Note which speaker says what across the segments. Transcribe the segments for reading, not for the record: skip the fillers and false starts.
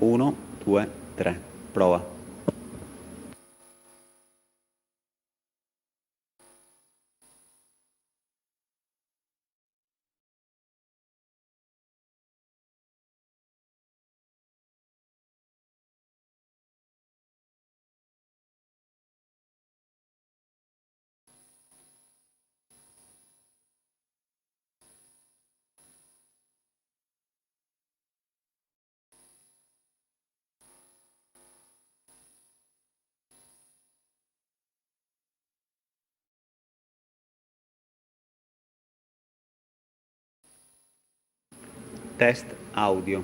Speaker 1: 1, 2, 3. Prova. Test audio.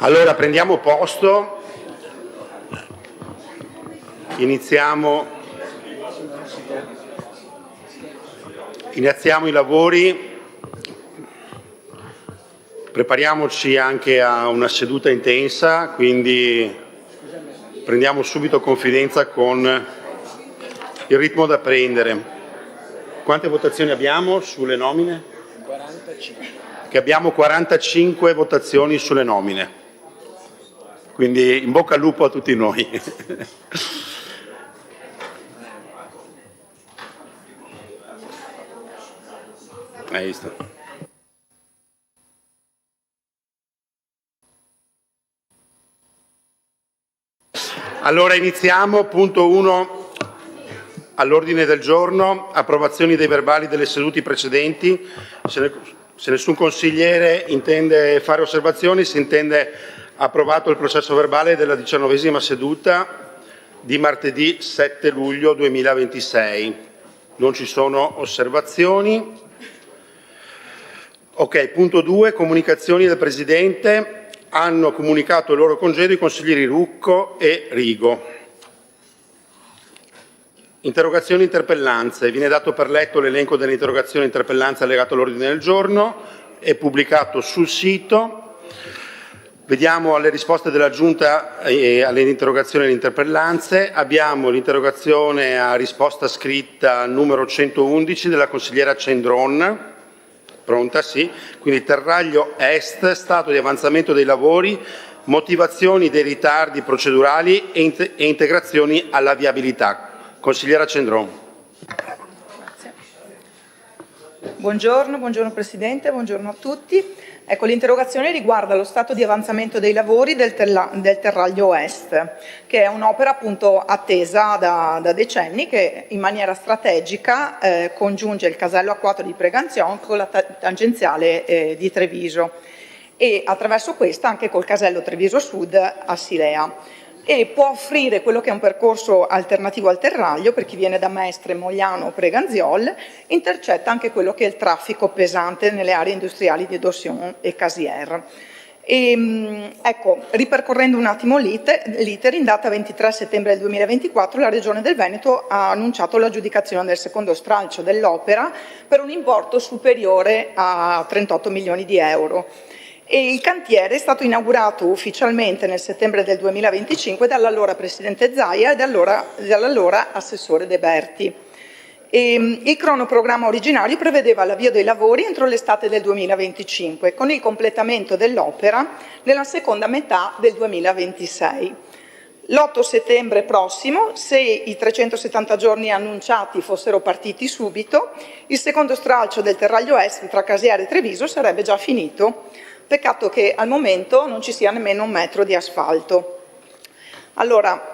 Speaker 2: Allora prendiamo posto, iniziamo i lavori, prepariamoci anche a una seduta intensa, quindi prendiamo subito confidenza con il ritmo da prendere. Quante votazioni abbiamo sulle nomine?
Speaker 3: 45.
Speaker 2: Che abbiamo 45 votazioni sulle nomine. Quindi in bocca al lupo a tutti noi. Hai visto? Allora iniziamo, punto 1 all'ordine del giorno, approvazioni dei verbali delle sedute precedenti. Se nessun consigliere intende fare osservazioni, si intende approvato il processo verbale della 19ª seduta di martedì 7 luglio 2026. Non ci sono osservazioni. Ok, punto 2, comunicazioni del Presidente. Hanno comunicato il loro congedo i consiglieri Rucco e Rigo. Interrogazioni e interpellanze. Viene dato per letto l'elenco delle interrogazioni e interpellanze allegato all'ordine del giorno, è pubblicato sul sito. Vediamo le risposte della Giunta alle interrogazioni e alle interpellanze. Abbiamo l'interrogazione a risposta scritta numero 111 della consigliera Cendron. Pronta? Sì. Quindi Terraglio Est, stato di avanzamento dei lavori, motivazioni dei ritardi procedurali e integrazioni alla viabilità. Consigliera Cendron.
Speaker 4: Grazie. Buongiorno Presidente, buongiorno a tutti. Ecco, l'interrogazione riguarda lo stato di avanzamento dei lavori del Terraglio Est, che è un'opera appunto attesa da decenni, che in maniera strategica congiunge il casello A4 di Preganzion con la tangenziale di Treviso e attraverso questa anche col casello Treviso Sud a Silea. E può offrire quello che è un percorso alternativo al Terraglio per chi viene da Mestre, Mogliano o Preganziol, intercetta anche quello che è il traffico pesante nelle aree industriali di Dossion e Casier. Ecco, ripercorrendo un attimo l'iter, in data 23 settembre del 2024 la Regione del Veneto ha annunciato l'aggiudicazione del secondo stralcio dell'opera per un importo superiore a 38 milioni di euro. E il cantiere è stato inaugurato ufficialmente nel settembre del 2025 dall'allora Presidente Zaia e dall'allora Assessore De Berti. Il cronoprogramma originario prevedeva l'avvio dei lavori entro l'estate del 2025, con il completamento dell'opera nella seconda metà del 2026. L'8 settembre prossimo, se i 370 giorni annunciati fossero partiti subito, il secondo stralcio del Terraglio Est tra Casier e Treviso sarebbe già finito. Peccato che al momento non ci sia nemmeno un metro di asfalto. Allora,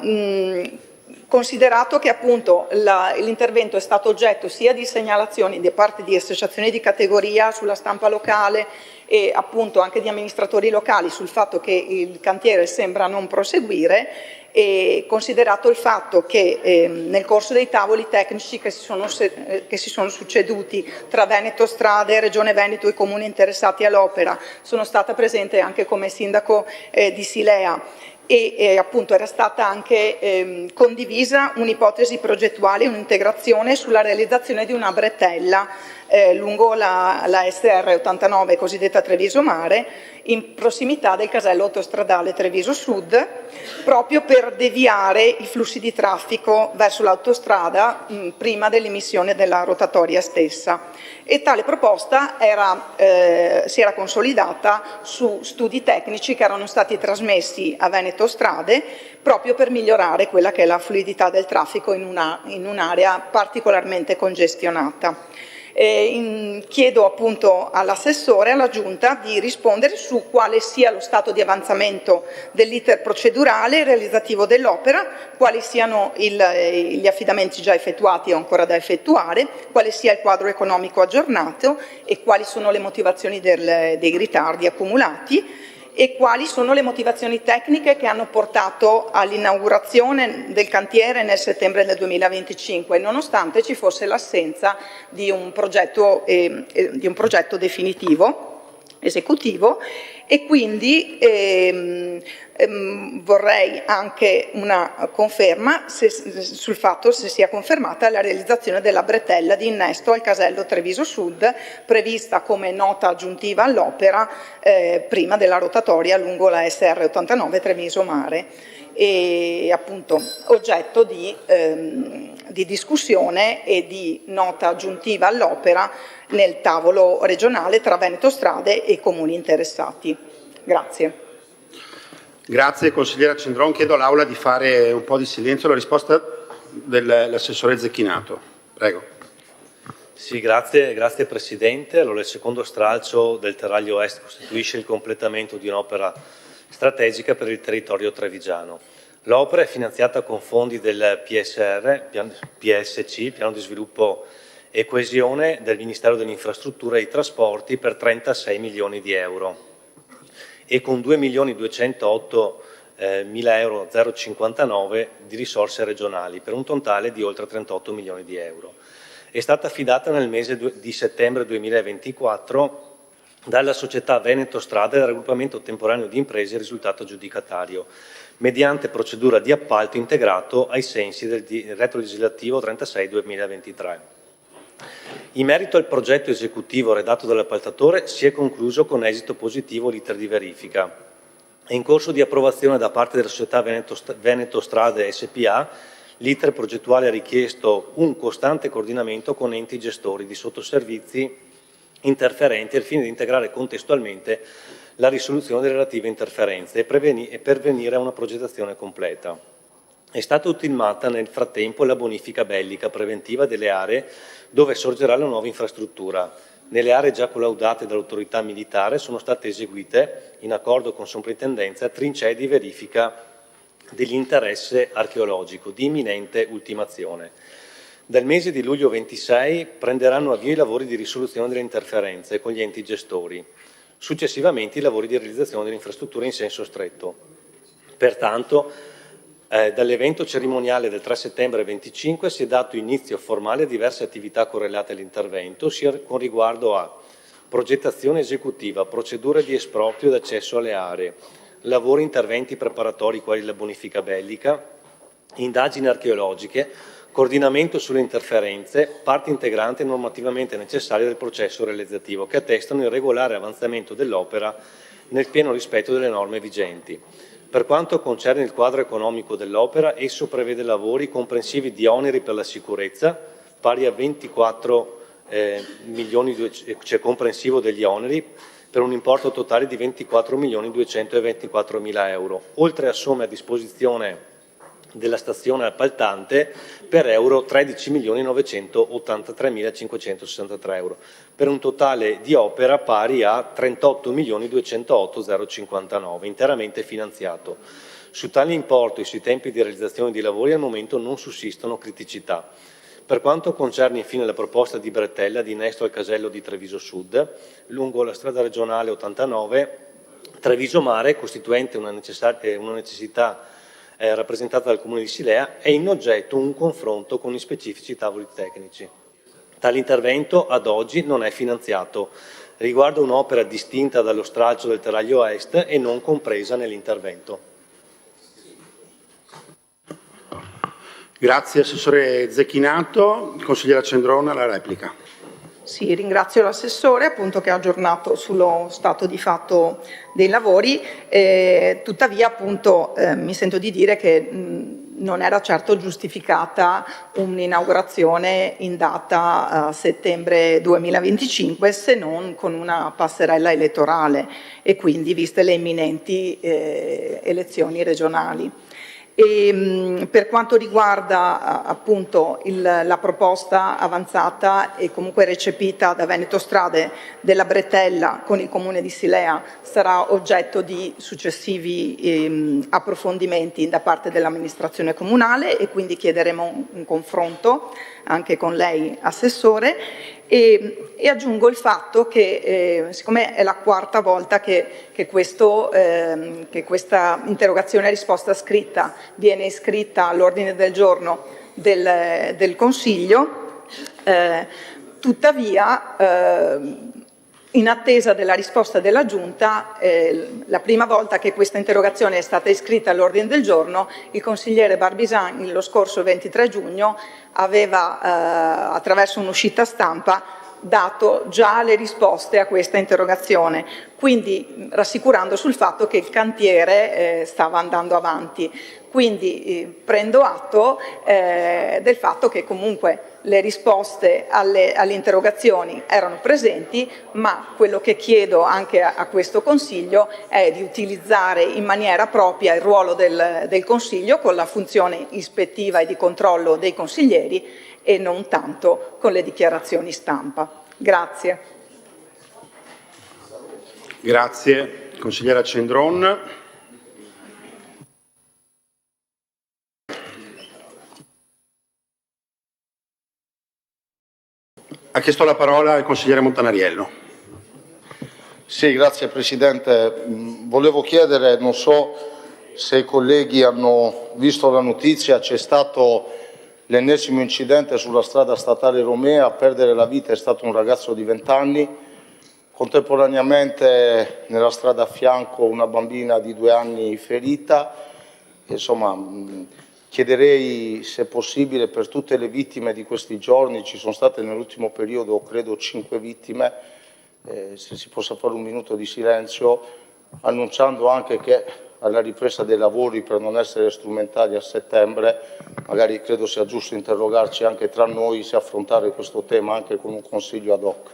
Speaker 4: considerato che appunto l'intervento è stato oggetto sia di segnalazioni da parte di associazioni di categoria sulla stampa locale e appunto anche di amministratori locali sul fatto che il cantiere sembra non proseguire, e considerato il fatto che nel corso dei tavoli tecnici che si sono succeduti tra Veneto Strade, Regione Veneto e i comuni interessati all'opera, sono stata presente anche come sindaco di Silea e appunto era stata anche condivisa un'ipotesi progettuale, un'integrazione sulla realizzazione di una bretella lungo la SR 89 cosiddetta Treviso Mare, in prossimità del casello autostradale Treviso Sud, proprio per deviare i flussi di traffico verso l'autostrada prima dell'emissione della rotatoria stessa. E tale proposta si era consolidata su studi tecnici che erano stati trasmessi a Veneto Strade proprio per migliorare quella che è la fluidità del traffico in un'area particolarmente congestionata. Chiedo appunto all'assessore, alla Giunta, di rispondere su quale sia lo stato di avanzamento dell'iter procedurale e realizzativo dell'opera, quali siano gli affidamenti già effettuati o ancora da effettuare, quale sia il quadro economico aggiornato e quali sono le motivazioni dei ritardi accumulati e quali sono le motivazioni tecniche che hanno portato all'inaugurazione del cantiere nel settembre del 2025, nonostante ci fosse l'assenza di un progetto definitivo. esecutivo, e quindi vorrei anche una conferma sul fatto se sia confermata la realizzazione della bretella di innesto al casello Treviso Sud, prevista come nota aggiuntiva all'opera prima della rotatoria lungo la SR 89 Treviso Mare, e appunto oggetto di discussione e di nota aggiuntiva all'opera nel tavolo regionale tra Veneto Strade e comuni interessati. Grazie.
Speaker 2: Grazie consigliera Cendron, chiedo all'Aula di fare un po' di silenzio alla risposta dell'assessore Zecchinato. Prego.
Speaker 3: Sì, grazie Presidente. Allora, il secondo stralcio del Terraglio Est costituisce il completamento di un'opera strategica per il territorio trevigiano. L'opera è finanziata con fondi del PSC, Piano di Sviluppo e Coesione del Ministero delle Infrastrutture e dei Trasporti, per 36 milioni di euro e con 2.208.000 euro 059 di risorse regionali, per un totale di oltre 38 milioni di euro. È stata affidata nel mese di settembre 2024 dalla società Veneto Strade del raggruppamento temporaneo di imprese risultato aggiudicatario, mediante procedura di appalto integrato ai sensi del decreto legislativo 36/2023. In merito al progetto esecutivo redatto dall'appaltatore, si è concluso con esito positivo l'iter di verifica. È in corso di approvazione da parte della società Veneto Strade SPA. L'iter progettuale ha richiesto un costante coordinamento con enti gestori di sottoservizi interferenti al fine di integrare contestualmente la risoluzione delle relative interferenze e pervenire a una progettazione completa. È stata ultimata nel frattempo la bonifica bellica preventiva delle aree dove sorgerà la nuova infrastruttura. Nelle aree già collaudate dall'autorità militare sono state eseguite, in accordo con soprintendenza, trincee di verifica dell'interesse archeologico di imminente ultimazione. Dal mese di luglio 26 prenderanno avvio i lavori di risoluzione delle interferenze con gli enti gestori, successivamente i lavori di realizzazione dell'infrastruttura in senso stretto. Pertanto, dall'evento cerimoniale del 3 settembre 25 si è dato inizio formale a diverse attività correlate all'intervento, sia con riguardo a progettazione esecutiva, procedure di esproprio d'accesso alle aree, lavori e interventi preparatori quali la bonifica bellica, indagini archeologiche, coordinamento sulle interferenze, parte integrante normativamente necessaria del processo realizzativo, che attestano il regolare avanzamento dell'opera nel pieno rispetto delle norme vigenti. Per quanto concerne il quadro economico dell'opera, esso prevede lavori comprensivi di oneri per la sicurezza, pari a 24 milioni, cioè comprensivo degli oneri, per un importo totale di 24.224.000 euro, oltre a somme a disposizione della stazione appaltante per euro 13.983.563 euro, per un totale di opera pari a 38.208.059, interamente finanziato. Su tale importo e sui tempi di realizzazione dei lavori al momento non sussistono criticità. Per quanto concerne infine la proposta di bretella di innesto al casello di Treviso Sud, lungo la strada regionale 89, Treviso Mare, costituente una necessità rappresentata dal Comune di Silea, è in oggetto un confronto con gli specifici tavoli tecnici. Tale intervento ad oggi non è finanziato, riguarda un'opera distinta dallo stralcio del Terraglio Est e non compresa nell'intervento.
Speaker 2: Grazie Assessore Zecchinato. Consigliera Cendron, la replica.
Speaker 4: Sì, ringrazio l'assessore appunto che ha aggiornato sullo stato di fatto dei lavori, tuttavia appunto mi sento di dire che non era certo giustificata un'inaugurazione in data settembre 2025 se non con una passerella elettorale e quindi viste le imminenti elezioni regionali. E per quanto riguarda appunto la proposta avanzata e comunque recepita da Veneto Strade della bretella con il Comune di Silea, sarà oggetto di successivi approfondimenti da parte dell'amministrazione comunale e quindi chiederemo un confronto anche con lei, Assessore, e aggiungo il fatto che siccome è la quarta volta che questa interrogazione a risposta scritta viene iscritta all'ordine del giorno del Consiglio, tuttavia In attesa della risposta della Giunta, la prima volta che questa interrogazione è stata iscritta all'ordine del giorno, il consigliere Barbisan lo scorso 23 giugno aveva, attraverso un'uscita stampa, dato già le risposte a questa interrogazione, quindi rassicurando sul fatto che il cantiere stava andando avanti. Quindi prendo atto del fatto che comunque le risposte alle interrogazioni erano presenti, ma quello che chiedo anche a questo Consiglio è di utilizzare in maniera propria il ruolo del Consiglio con la funzione ispettiva e di controllo dei consiglieri e non tanto con le dichiarazioni stampa. Grazie.
Speaker 2: Grazie. Consigliera Cendron. Ha chiesto la parola il consigliere Montanariello.
Speaker 5: Sì, grazie Presidente. Volevo chiedere, non so se i colleghi hanno visto la notizia, c'è stato l'ennesimo incidente sulla strada statale Romea. A perdere la vita è stato un ragazzo di 20 anni, contemporaneamente nella strada a fianco una bambina di 2 anni ferita. Insomma, chiederei se è possibile per tutte le vittime di questi giorni, ci sono state nell'ultimo periodo credo 5 vittime, se si possa fare un minuto di silenzio, annunciando anche che alla ripresa dei lavori, per non essere strumentali, a settembre, magari credo sia giusto interrogarci anche tra noi se affrontare questo tema anche con un consiglio ad hoc.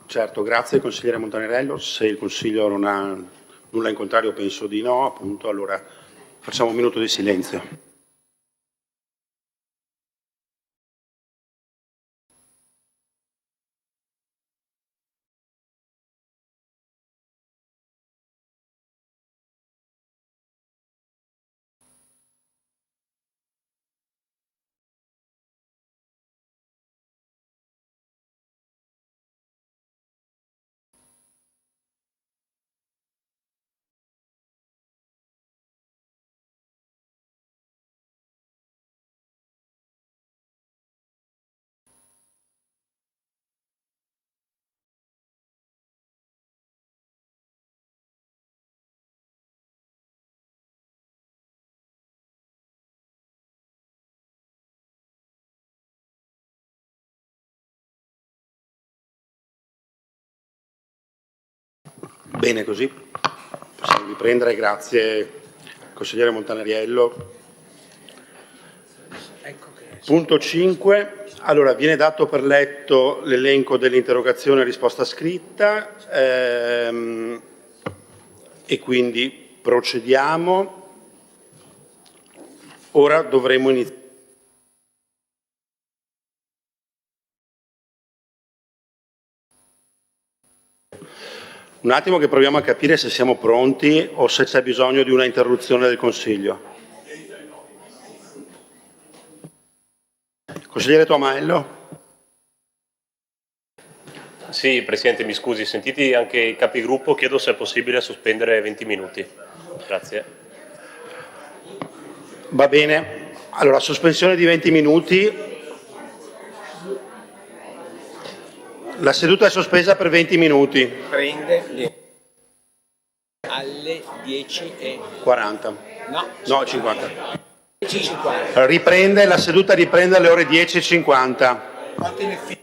Speaker 2: Certo, grazie consigliere Montanariello. Se il Consiglio non ha nulla in contrario, penso di no, appunto, allora facciamo un minuto di silenzio. Bene così, possiamo riprendere, grazie consigliere Montanariello. Punto 5, allora viene dato per letto l'elenco dell'interrogazione a risposta scritta e quindi procediamo. Ora dovremo iniziare. Un attimo che proviamo a capire se siamo pronti o se c'è bisogno di una interruzione del Consiglio. Consigliere Tomaello.
Speaker 6: Sì, Presidente, mi scusi, sentiti anche i capigruppo, chiedo se è possibile sospendere 20 minuti. Grazie.
Speaker 2: Va bene, allora sospensione di 20 minuti. La seduta è sospesa per 20 minuti.
Speaker 7: Prende alle
Speaker 2: 40. No, 50.
Speaker 7: 10:50.
Speaker 2: Riprende, la seduta riprende alle ore 10:50.
Speaker 7: Quanto in efficacia?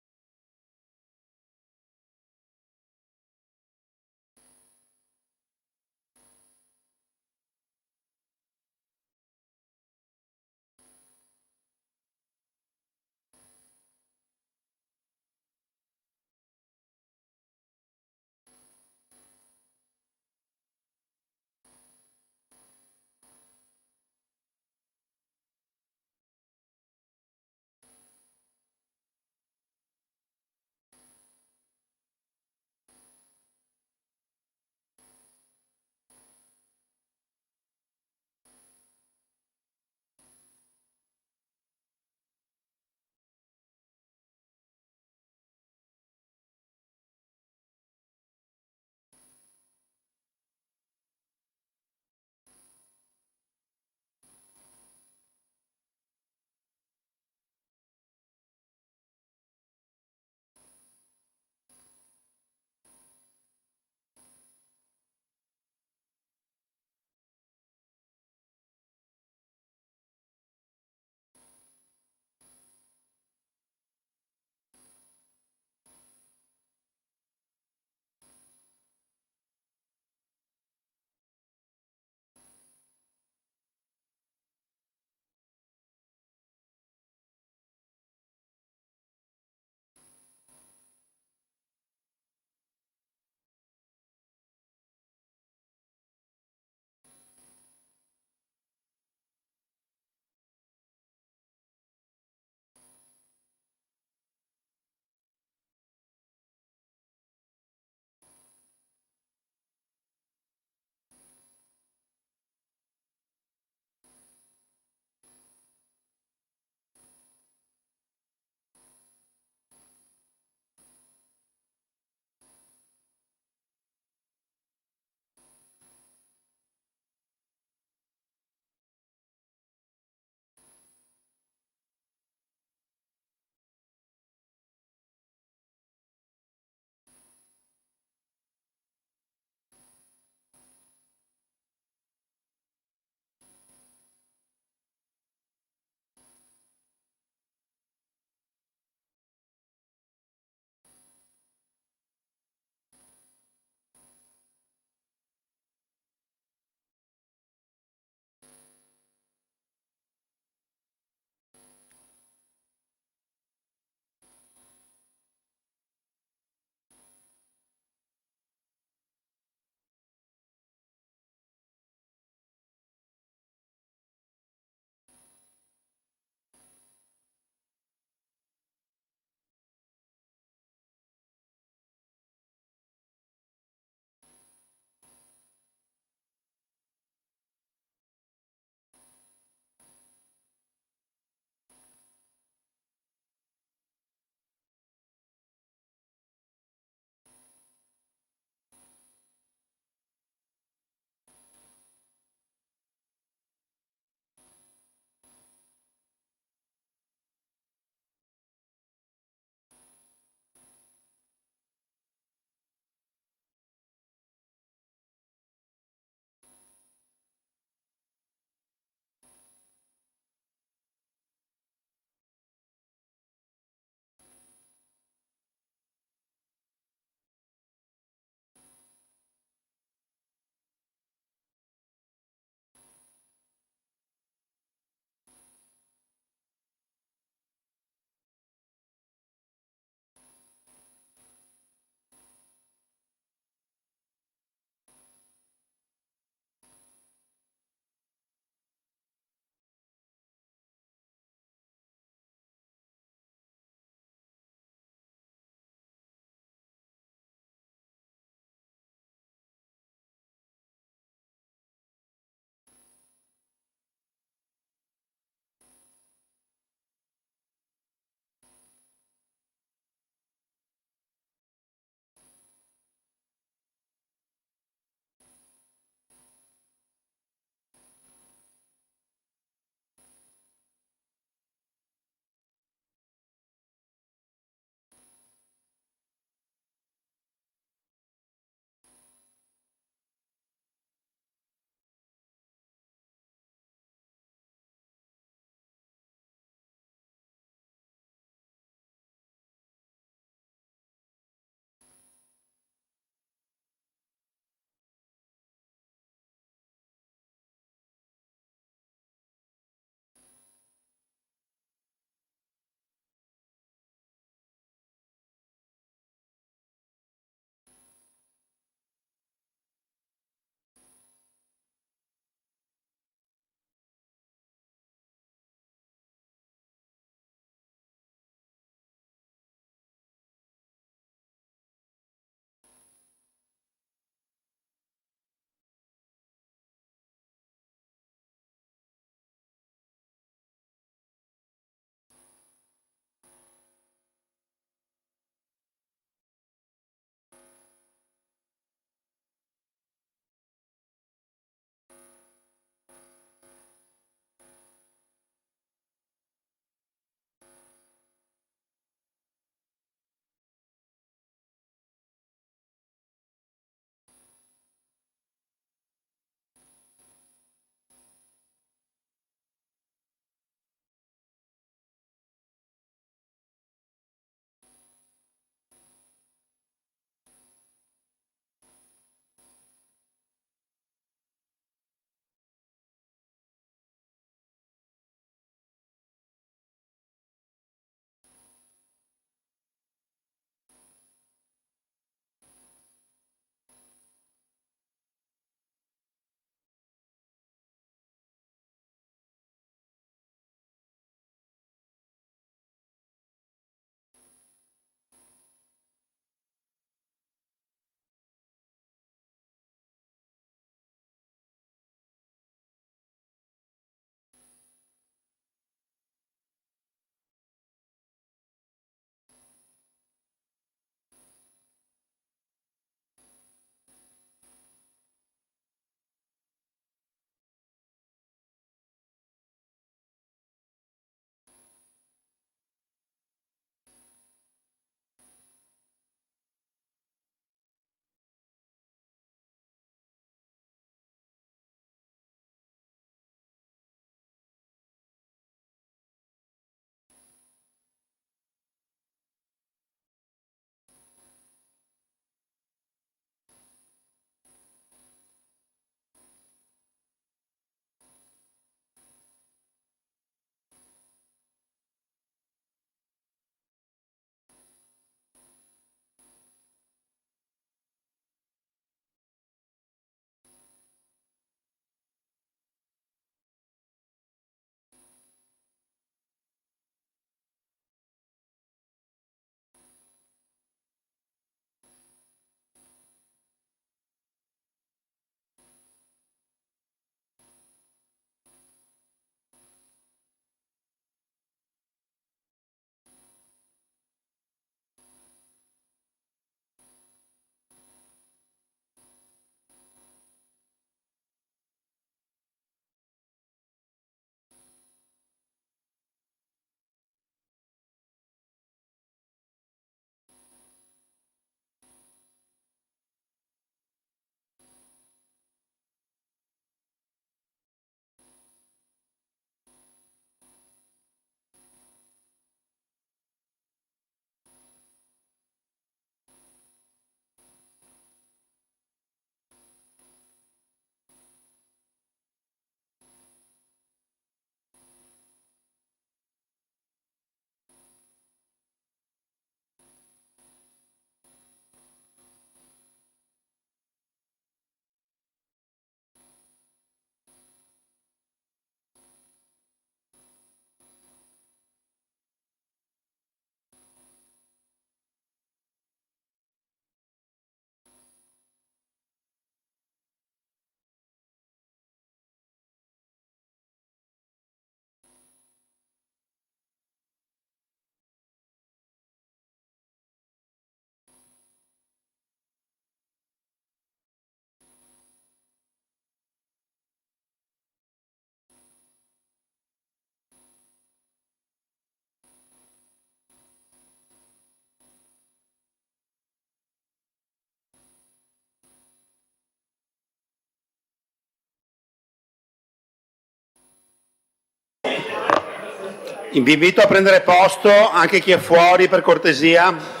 Speaker 2: Vi invito a prendere posto, anche chi è fuori, per cortesia.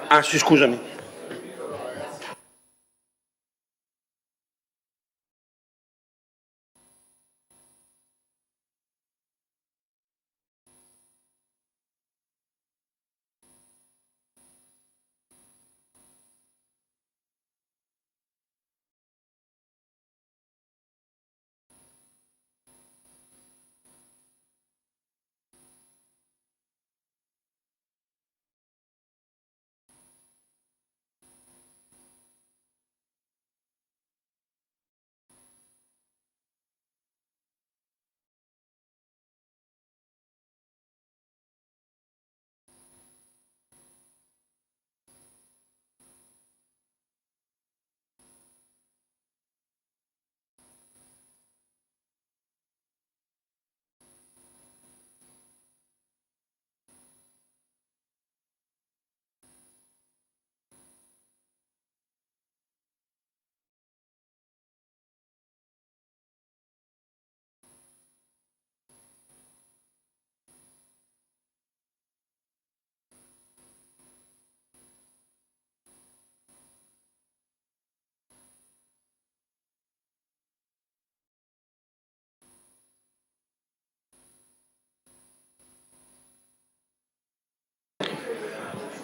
Speaker 2: Ah sì, scusami.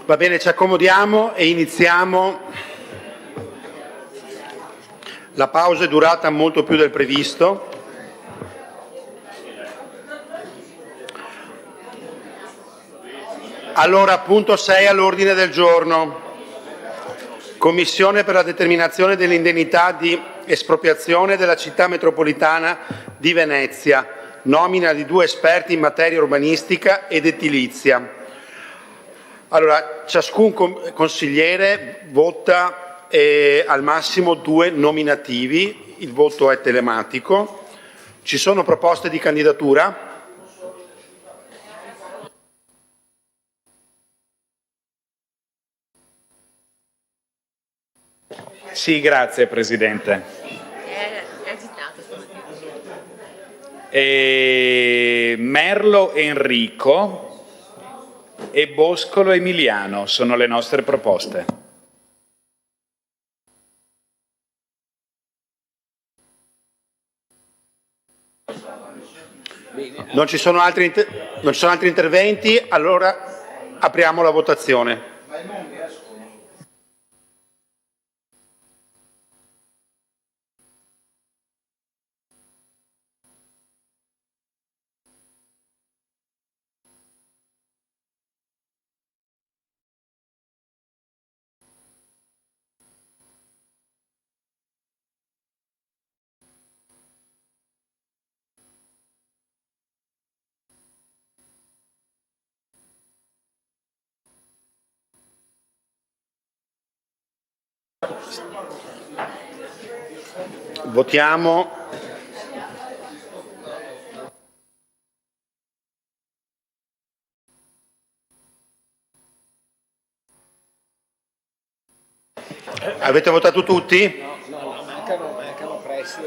Speaker 2: Va bene, ci accomodiamo e iniziamo. La pausa è durata molto più del previsto. Allora, punto 6 all'ordine del giorno. Commissione per la determinazione dell'indennità di espropriazione della città metropolitana di Venezia. Nomina di 2 esperti in materia urbanistica ed edilizia. Allora, ciascun consigliere vota al massimo 2 nominativi, il voto è telematico. Ci sono proposte di candidatura?
Speaker 8: Sì, grazie Presidente.
Speaker 9: È agitato stamattina.
Speaker 8: Merlo Enrico e Boscolo Emiliano sono le nostre proposte.
Speaker 2: Non ci sono altri interventi, allora apriamo la votazione. Votiamo. Avete votato tutti?
Speaker 7: No, mancano pressi.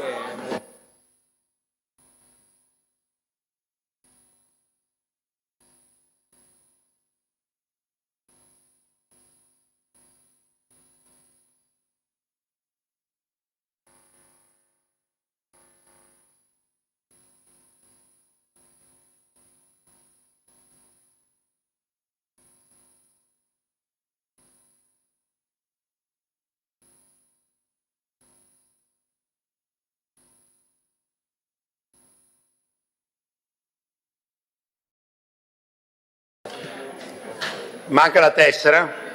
Speaker 2: Manca la tessera?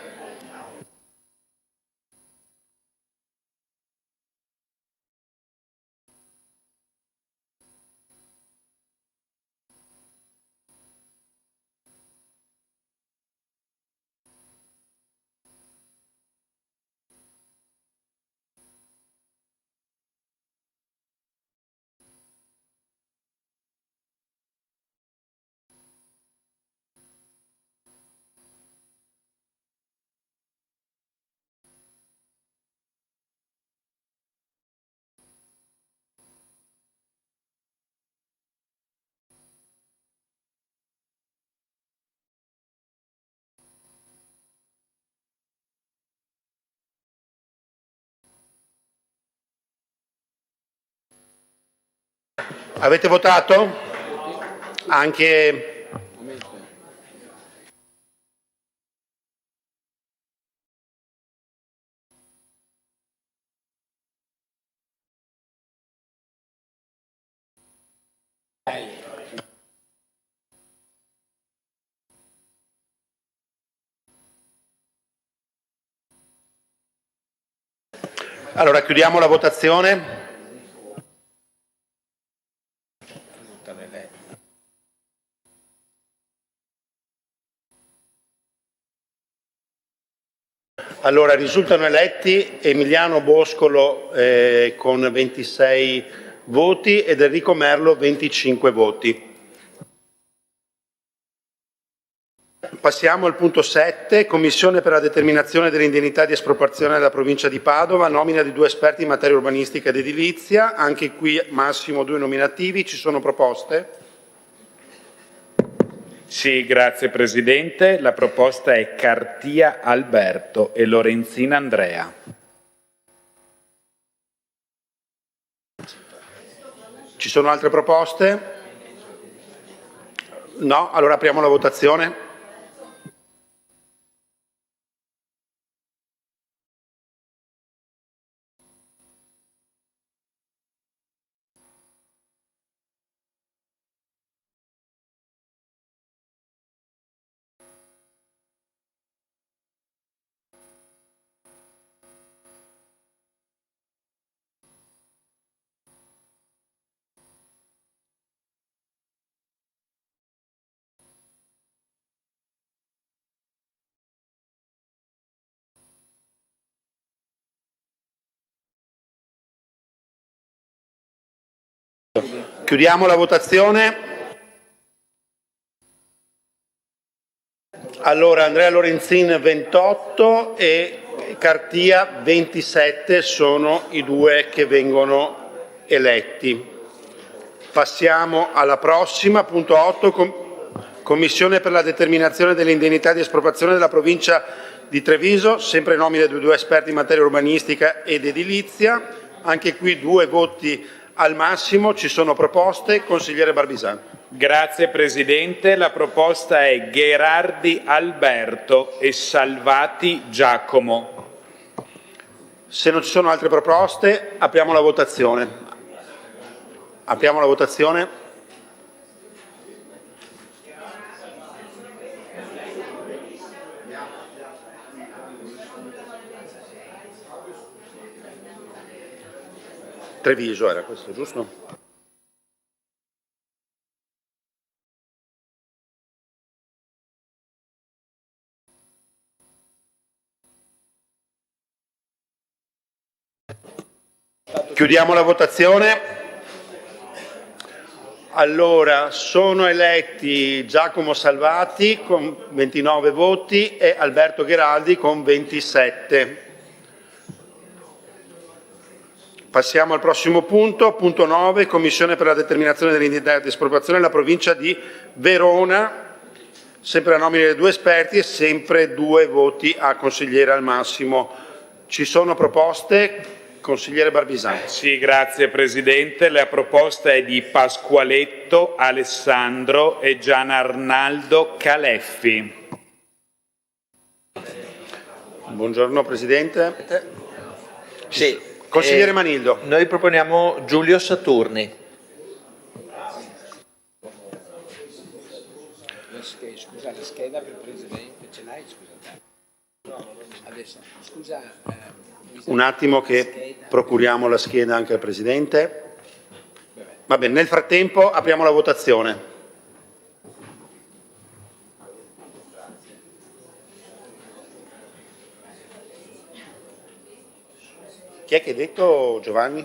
Speaker 2: Avete votato? Anche... Allora, chiudiamo la votazione. Allora, risultano eletti Emiliano Boscolo con 26 voti ed Enrico Merlo 25 voti. Passiamo al punto 7, Commissione per la determinazione dell'indennità di espropriazione della provincia di Padova, nomina di 2 esperti in materia urbanistica ed edilizia, anche qui massimo 2 nominativi, ci sono proposte?
Speaker 8: Sì, grazie Presidente. La proposta è Cartia Alberto e Lorenzina Andrea.
Speaker 2: Ci sono altre proposte? No? Allora apriamo la votazione. Chiudiamo la votazione. Allora, Andrea Lorenzin 28 e Cartia 27 sono i 2 che vengono eletti. Passiamo alla prossima, punto 8, Commissione per la determinazione dell'indennità di espropriazione della provincia di Treviso, sempre nomina di 2 esperti in materia urbanistica ed edilizia, anche qui 2 voti al massimo. Ci sono proposte? Consigliere Barbisani.
Speaker 8: Grazie Presidente. La proposta è Gherardi Alberto e Salvati Giacomo.
Speaker 2: Se non ci sono altre proposte, apriamo la votazione. Apriamo la votazione. Treviso era questo, giusto? Chiudiamo la votazione. Allora, sono eletti Giacomo Salvati con 29 voti e Alberto Gherardi con 27. Passiamo al prossimo punto, punto 9, Commissione per la determinazione dell'indennità di espropriazione della provincia di Verona, sempre a nomina di 2 esperti e sempre 2 voti a consigliere al massimo. Ci sono proposte? Consigliere Barbisani.
Speaker 8: Sì, grazie Presidente. La proposta è di Pasqualetto Alessandro e Gianarnaldo Caleffi.
Speaker 2: Buongiorno Presidente.
Speaker 10: Sì.
Speaker 2: Consigliere Manildo.
Speaker 10: Noi proponiamo Giulio Saturni.
Speaker 7: Scusa, la scheda per il Presidente ce l'hai? Scusa. No, adesso, scusa.
Speaker 2: Un attimo che procuriamo la scheda anche al Presidente. Va bene, nel frattempo apriamo la votazione. Chi è che ha detto, Giovanni?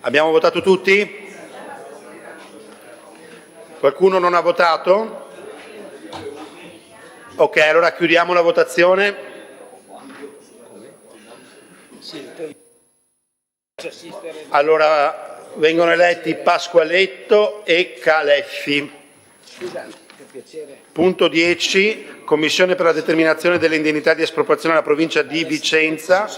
Speaker 2: Abbiamo votato tutti? Qualcuno non ha votato? Ok, allora chiudiamo la votazione. Allora vengono eletti Pasqualetto e Caleffi.
Speaker 7: Scusa, per piacere.
Speaker 2: Punto 10, Commissione per la determinazione delle indennità di espropriazione alla provincia di Vicenza,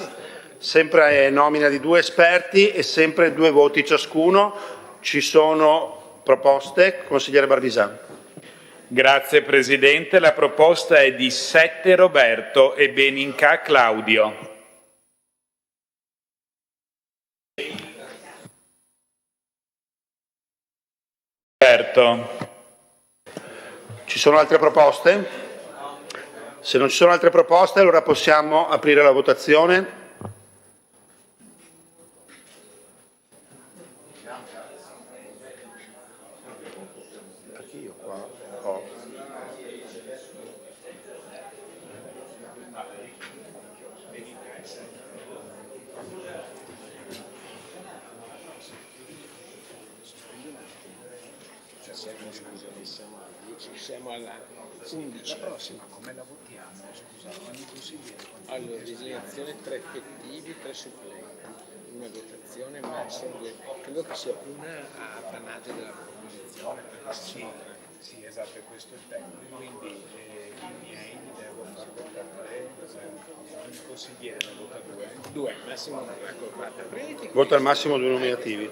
Speaker 2: sempre nomina di 2 esperti e sempre 2 voti ciascuno. Ci sono proposte? Consigliere Barbisà.
Speaker 8: Grazie Presidente. La proposta è di Sette Roberto e Benincà Claudio. Roberto.
Speaker 2: Ci sono altre proposte? Se non ci sono altre proposte, allora possiamo aprire la votazione.
Speaker 7: Siamo alla 11. La prossima come la votiamo? Allora, designazione 3 effettivi, 3 supplenti, una votazione massima, credo che sia una a appannaggio della proposizione.
Speaker 8: Sì, esatto, è questo il tema. Quindi i miei devo far votare, il consigliere ne vota 2.
Speaker 7: 2, massimo 2, ecco, guarda,
Speaker 2: Vota al massimo 2 nominativi.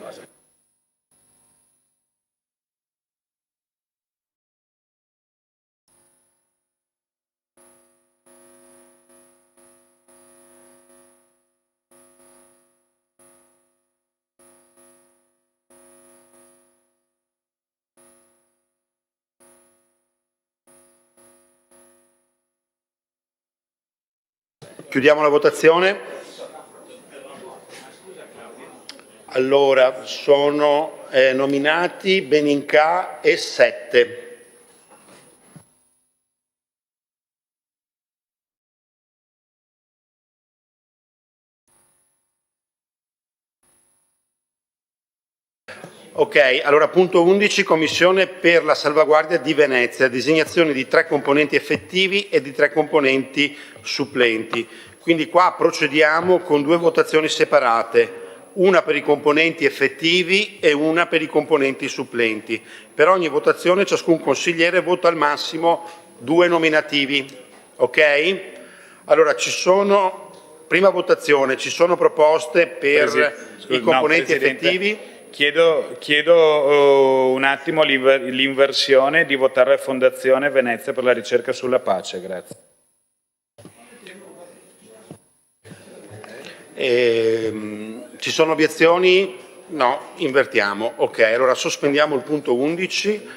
Speaker 2: Chiudiamo la votazione. Allora, sono nominati Benincà e Sette. Ok, allora punto 11, Commissione per la salvaguardia di Venezia, designazione di 3 componenti effettivi e di 3 componenti supplenti. Quindi qua procediamo con 2 votazioni separate, una per i componenti effettivi e una per i componenti supplenti. Per ogni votazione ciascun consigliere vota al massimo 2 nominativi. Ok? Allora ci sono, prima votazione, ci sono proposte per i componenti effettivi?
Speaker 8: Chiedo un attimo l'inversione di votare la Fondazione Venezia per la ricerca sulla pace, grazie.
Speaker 2: Ci sono obiezioni? No, invertiamo. Ok, allora sospendiamo il punto 11.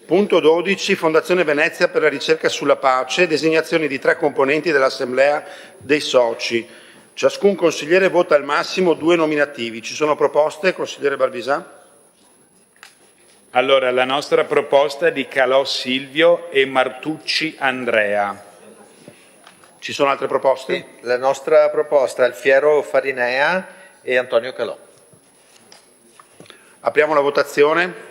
Speaker 2: Punto 12, Fondazione Venezia per la ricerca sulla pace, designazione di 3 componenti dell'Assemblea dei soci. Ciascun consigliere vota al massimo 2 nominativi. Ci sono proposte, consigliere Barbisà?
Speaker 8: Allora, la nostra proposta è di Calò Silvio e Martucci Andrea.
Speaker 2: Ci sono altre proposte?
Speaker 10: Sì, la nostra proposta è Alfiero Farinea e Antonio Calò.
Speaker 2: Apriamo la votazione.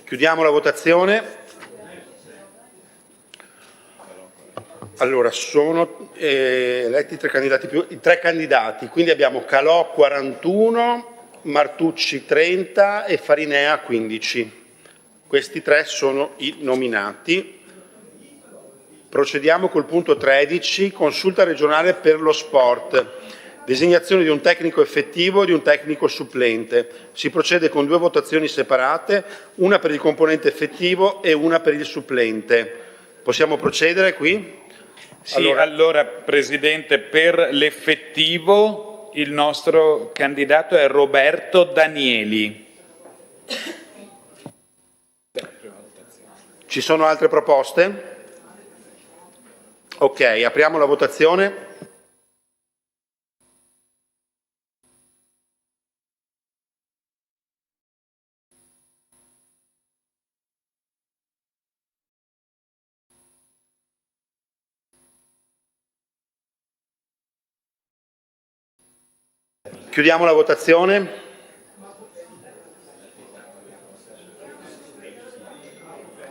Speaker 2: Chiudiamo la votazione. Allora, sono eletti i 3 candidati, quindi abbiamo Calò 41, Martucci 30 e Farinea 15. Questi 3 sono i nominati. Procediamo col punto 13, consulta regionale per lo sport. Designazione di un tecnico effettivo e di un tecnico supplente. Si procede con 2 votazioni separate, una per il componente effettivo e una per il supplente. Possiamo procedere qui?
Speaker 8: Sì, allora Presidente, per l'effettivo il nostro candidato è Roberto Danieli.
Speaker 2: Ci sono altre proposte? Ok, apriamo la votazione. Chiudiamo la votazione.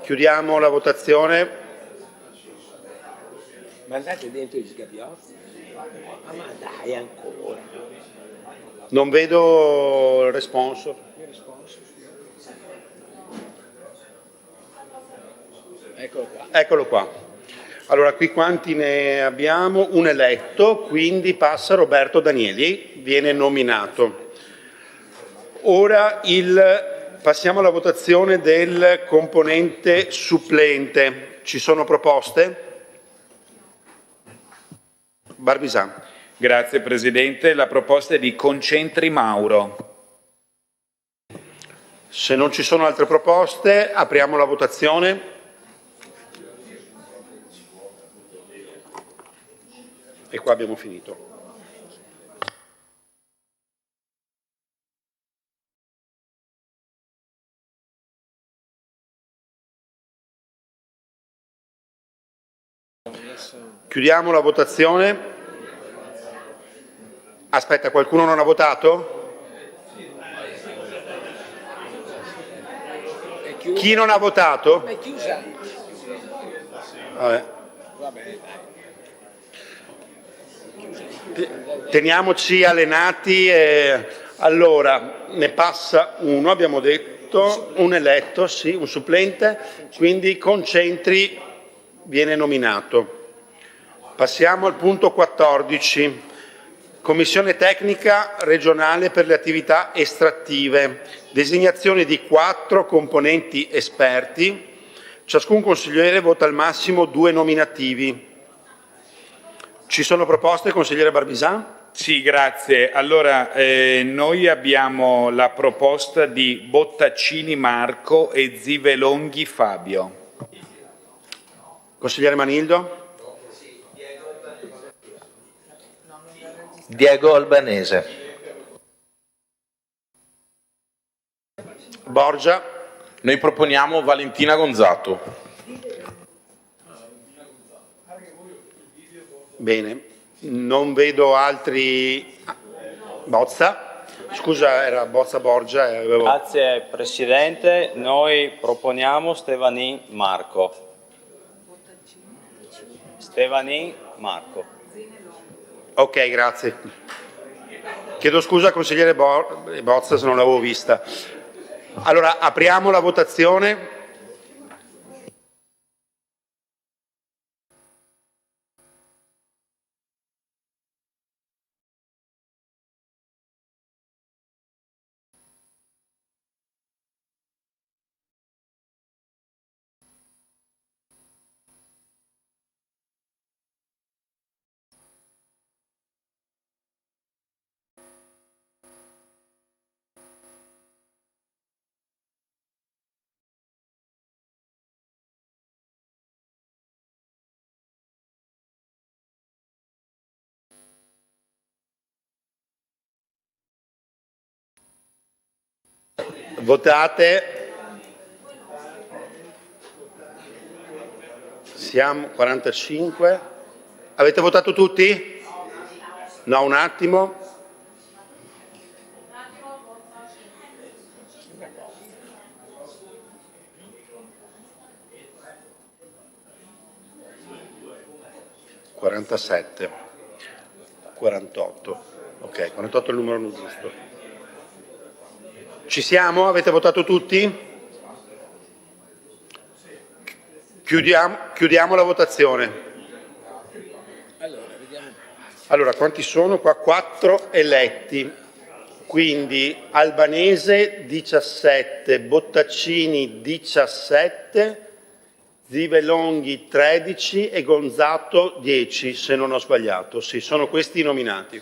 Speaker 2: Chiudiamo la votazione.
Speaker 7: Ma andate dentro gli sgabbiotti? Ma dai, ancora.
Speaker 2: Non vedo il responso.
Speaker 7: Eccolo qua.
Speaker 2: Eccolo qua. Allora, qui quanti ne abbiamo? Un eletto, quindi passa Roberto Danieli, viene nominato. Ora passiamo alla votazione del componente supplente. Ci sono proposte? Barbisà.
Speaker 8: Grazie Presidente, la proposta è di Concentri Mauro.
Speaker 2: Se non ci sono altre proposte, apriamo la votazione. E qua abbiamo finito. Chiudiamo la votazione. Aspetta, qualcuno non ha votato? Chi non ha votato?
Speaker 7: È chiusa.
Speaker 2: Vabbè.
Speaker 7: Vabbè, dai.
Speaker 2: Teniamoci allenati. Allora, ne passa uno, abbiamo detto, un eletto, sì, un supplente, quindi Concentri viene nominato. Passiamo al punto 14. Commissione tecnica regionale per le attività estrattive. Designazione di 4 componenti esperti. Ciascun consigliere vota al massimo 2 nominativi. Ci sono proposte, consigliere Barbisà?
Speaker 8: Sì, grazie. Allora, noi abbiamo la proposta di Bottaccini Marco e Zivelonghi Fabio.
Speaker 2: Consigliere Manildo?
Speaker 10: Diego Albanese.
Speaker 2: Borgia?
Speaker 11: Noi proponiamo Valentina Gonzato.
Speaker 2: Bene, non vedo altri. Bozza? Scusa, era Bozza Borgia.
Speaker 12: Grazie Presidente, noi proponiamo Stevanin Marco. Stevanin Marco.
Speaker 2: Ok, grazie. Chiedo scusa consigliere Bozza se non l'avevo vista. Allora, apriamo la votazione. Votate. Siamo 45. Avete votato tutti? No, un attimo. (47) 48. Ok, 48 è il numero giusto. Ci siamo? Avete votato tutti? Chiudiamo la votazione. Allora, quanti sono qua? 4 eletti. Quindi Albanese 17, Bottaccini 17, Zivellonghi 13 e Gonzato 10, se non ho sbagliato. Sì, sono questi i nominati.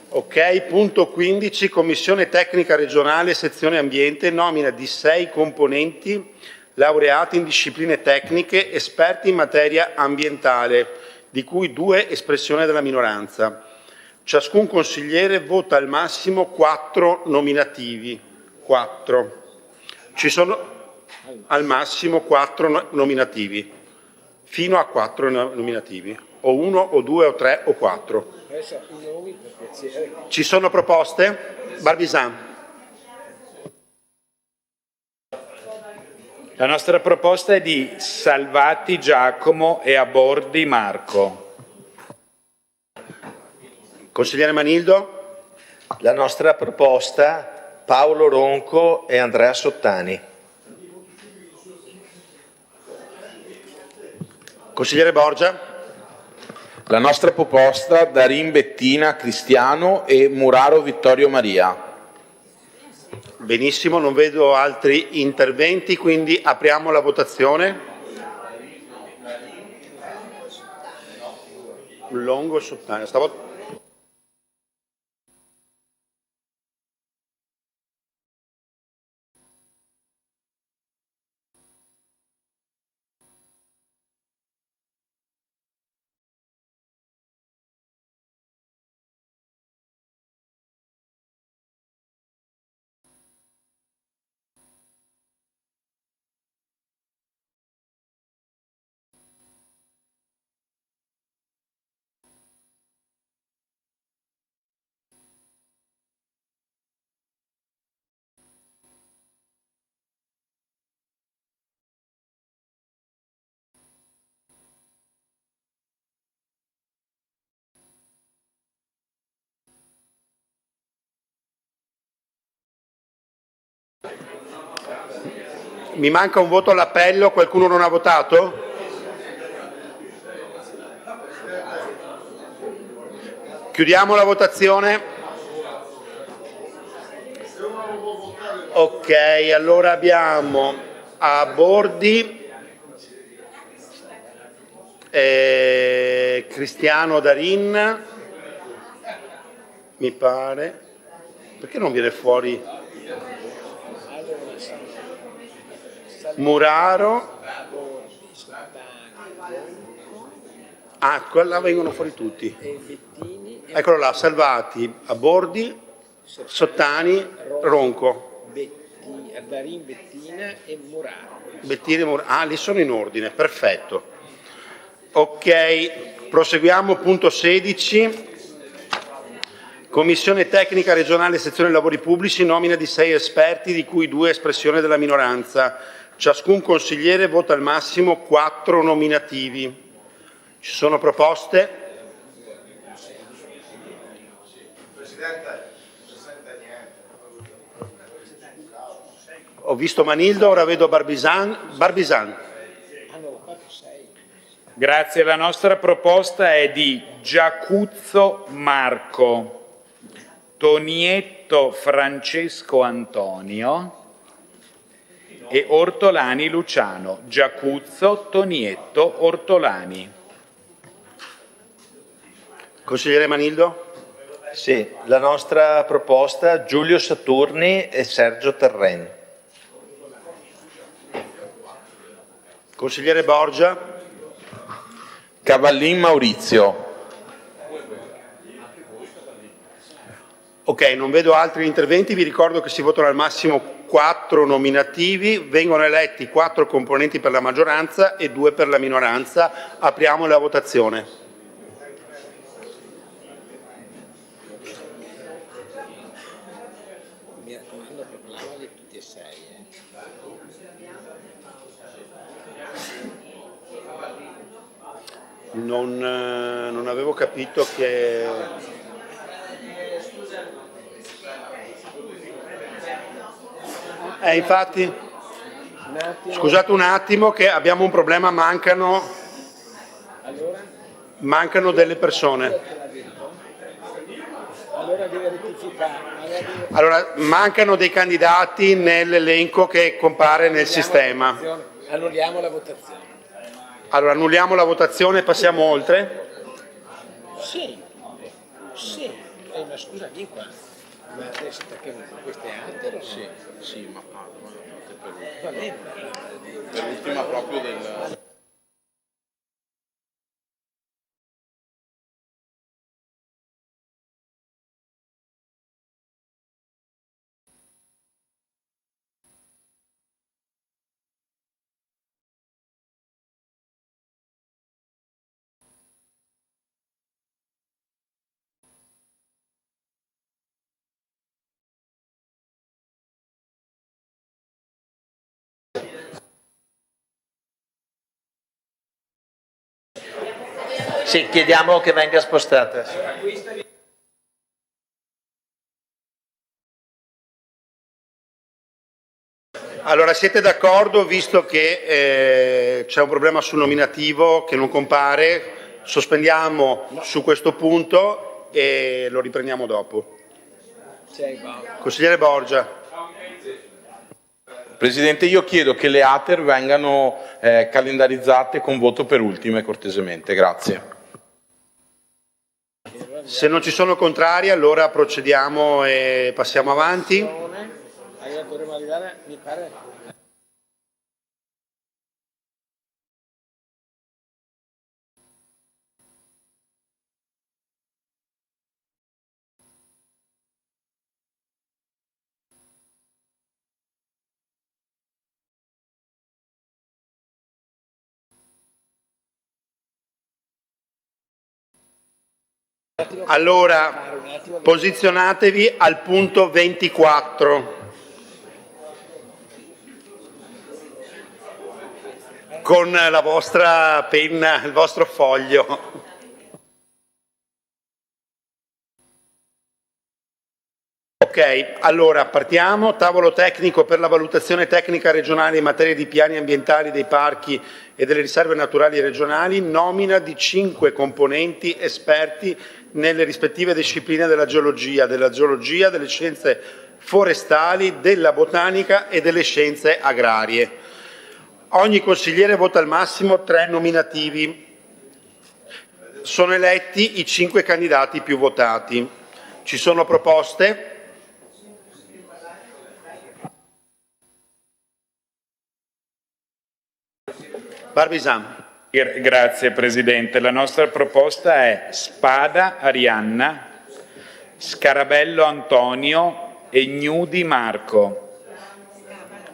Speaker 2: Ok, punto 15, Commissione Tecnica Regionale, Sezione Ambiente, nomina di 6 componenti laureati in discipline tecniche, esperti in materia ambientale, di cui 2 espressione della minoranza. Ciascun consigliere vota al massimo 4 nominativi. 4. Ci sono al massimo 4 nominativi, fino a 4 nominativi, o 1 o 2 o 3 o 4.
Speaker 7: Adesso i nomi per piacere.
Speaker 2: Ci sono proposte? Barbisan.
Speaker 8: La nostra proposta è di Salvati Giacomo e Abordi Marco.
Speaker 2: Consigliere Manildo?
Speaker 10: La nostra proposta Paolo Ronco e Andrea Sottani.
Speaker 2: Consigliere Borgia?
Speaker 11: La nostra proposta Darin Bettina Cristiano e Muraro Vittorio Maria.
Speaker 2: Benissimo, non vedo altri interventi, quindi apriamo la votazione. Longo e Sottani. Mi manca un voto all'appello, qualcuno non ha votato? Chiudiamo la votazione. Ok, allora abbiamo Abordi, Cristiano Darin, mi pare. Perché non viene fuori? Muraro. Ah, qua vengono fuori tutti. Eccolo là, Salvati, Abordi, Sottani, Ronco.
Speaker 7: Darin, Bettina e Muraro.
Speaker 2: Bettina e Muraro. Ah, lì sono in ordine, perfetto. Ok, proseguiamo, punto 16. Commissione Tecnica Regionale Sezione Lavori Pubblici, nomina di 6 esperti, di cui 2 espressione della minoranza. Ciascun consigliere vota al massimo 4 nominativi. Ci sono proposte?
Speaker 5: Presidente,
Speaker 2: Ho visto Manildo, ora vedo Barbisan.
Speaker 8: Grazie, la nostra proposta è di Giacuzzo Marco, Tonietto Francesco Antonio e Ortolani Luciano. Giacuzzo, Tonietto, Ortolani.
Speaker 2: Consigliere Manildo?
Speaker 10: Sì, la nostra proposta Giulio Saturni e Sergio Terren.
Speaker 2: Consigliere Borgia?
Speaker 11: Cavallin Maurizio.
Speaker 2: Ok, non vedo altri interventi, vi ricordo che si votano al massimo 4 nominativi, vengono eletti 4 componenti per la maggioranza e 2 per la minoranza. Apriamo la votazione.
Speaker 7: Mi raccomando, proclamali tutti e 6.
Speaker 2: Non avevo capito che... infatti, scusate un attimo che abbiamo un problema, mancano delle persone.
Speaker 7: Allora deve rettificare.
Speaker 2: Allora, mancano dei candidati nell'elenco che compare nel sistema.
Speaker 7: Annulliamo la votazione.
Speaker 2: Allora, annulliamo la votazione e passiamo oltre?
Speaker 7: Sì, sì. Ma scusa, vieni qua. Ma adesso perché queste altre? Sì, sì, ma va bene.
Speaker 11: Per l'ultima proprio del...
Speaker 10: Sì, chiediamo che venga spostata.
Speaker 2: Allora, siete d'accordo, visto che c'è un problema sul nominativo che non compare, sospendiamo su questo punto e lo riprendiamo dopo. Consigliere Borgia.
Speaker 11: Presidente, io chiedo che le ATER vengano calendarizzate con voto per ultime, cortesemente. Grazie.
Speaker 2: Se non ci sono contrari, allora procediamo e passiamo avanti.
Speaker 7: Dovremmo arrivare, mi pare.
Speaker 2: Allora, posizionatevi al punto 24. Con la vostra penna, il vostro foglio. Ok, allora partiamo. Tavolo tecnico per la valutazione tecnica regionale in materia di piani ambientali dei parchi e delle riserve naturali regionali, nomina di 5 componenti esperti nelle rispettive discipline della geologia, delle scienze forestali, della botanica e delle scienze agrarie. Ogni consigliere vota al massimo 3 nominativi. Sono eletti i 5 candidati più votati. Ci sono proposte? Barbisan.
Speaker 8: Grazie Presidente. La nostra proposta è Spada Arianna, Scarabello Antonio e Gnudi Marco.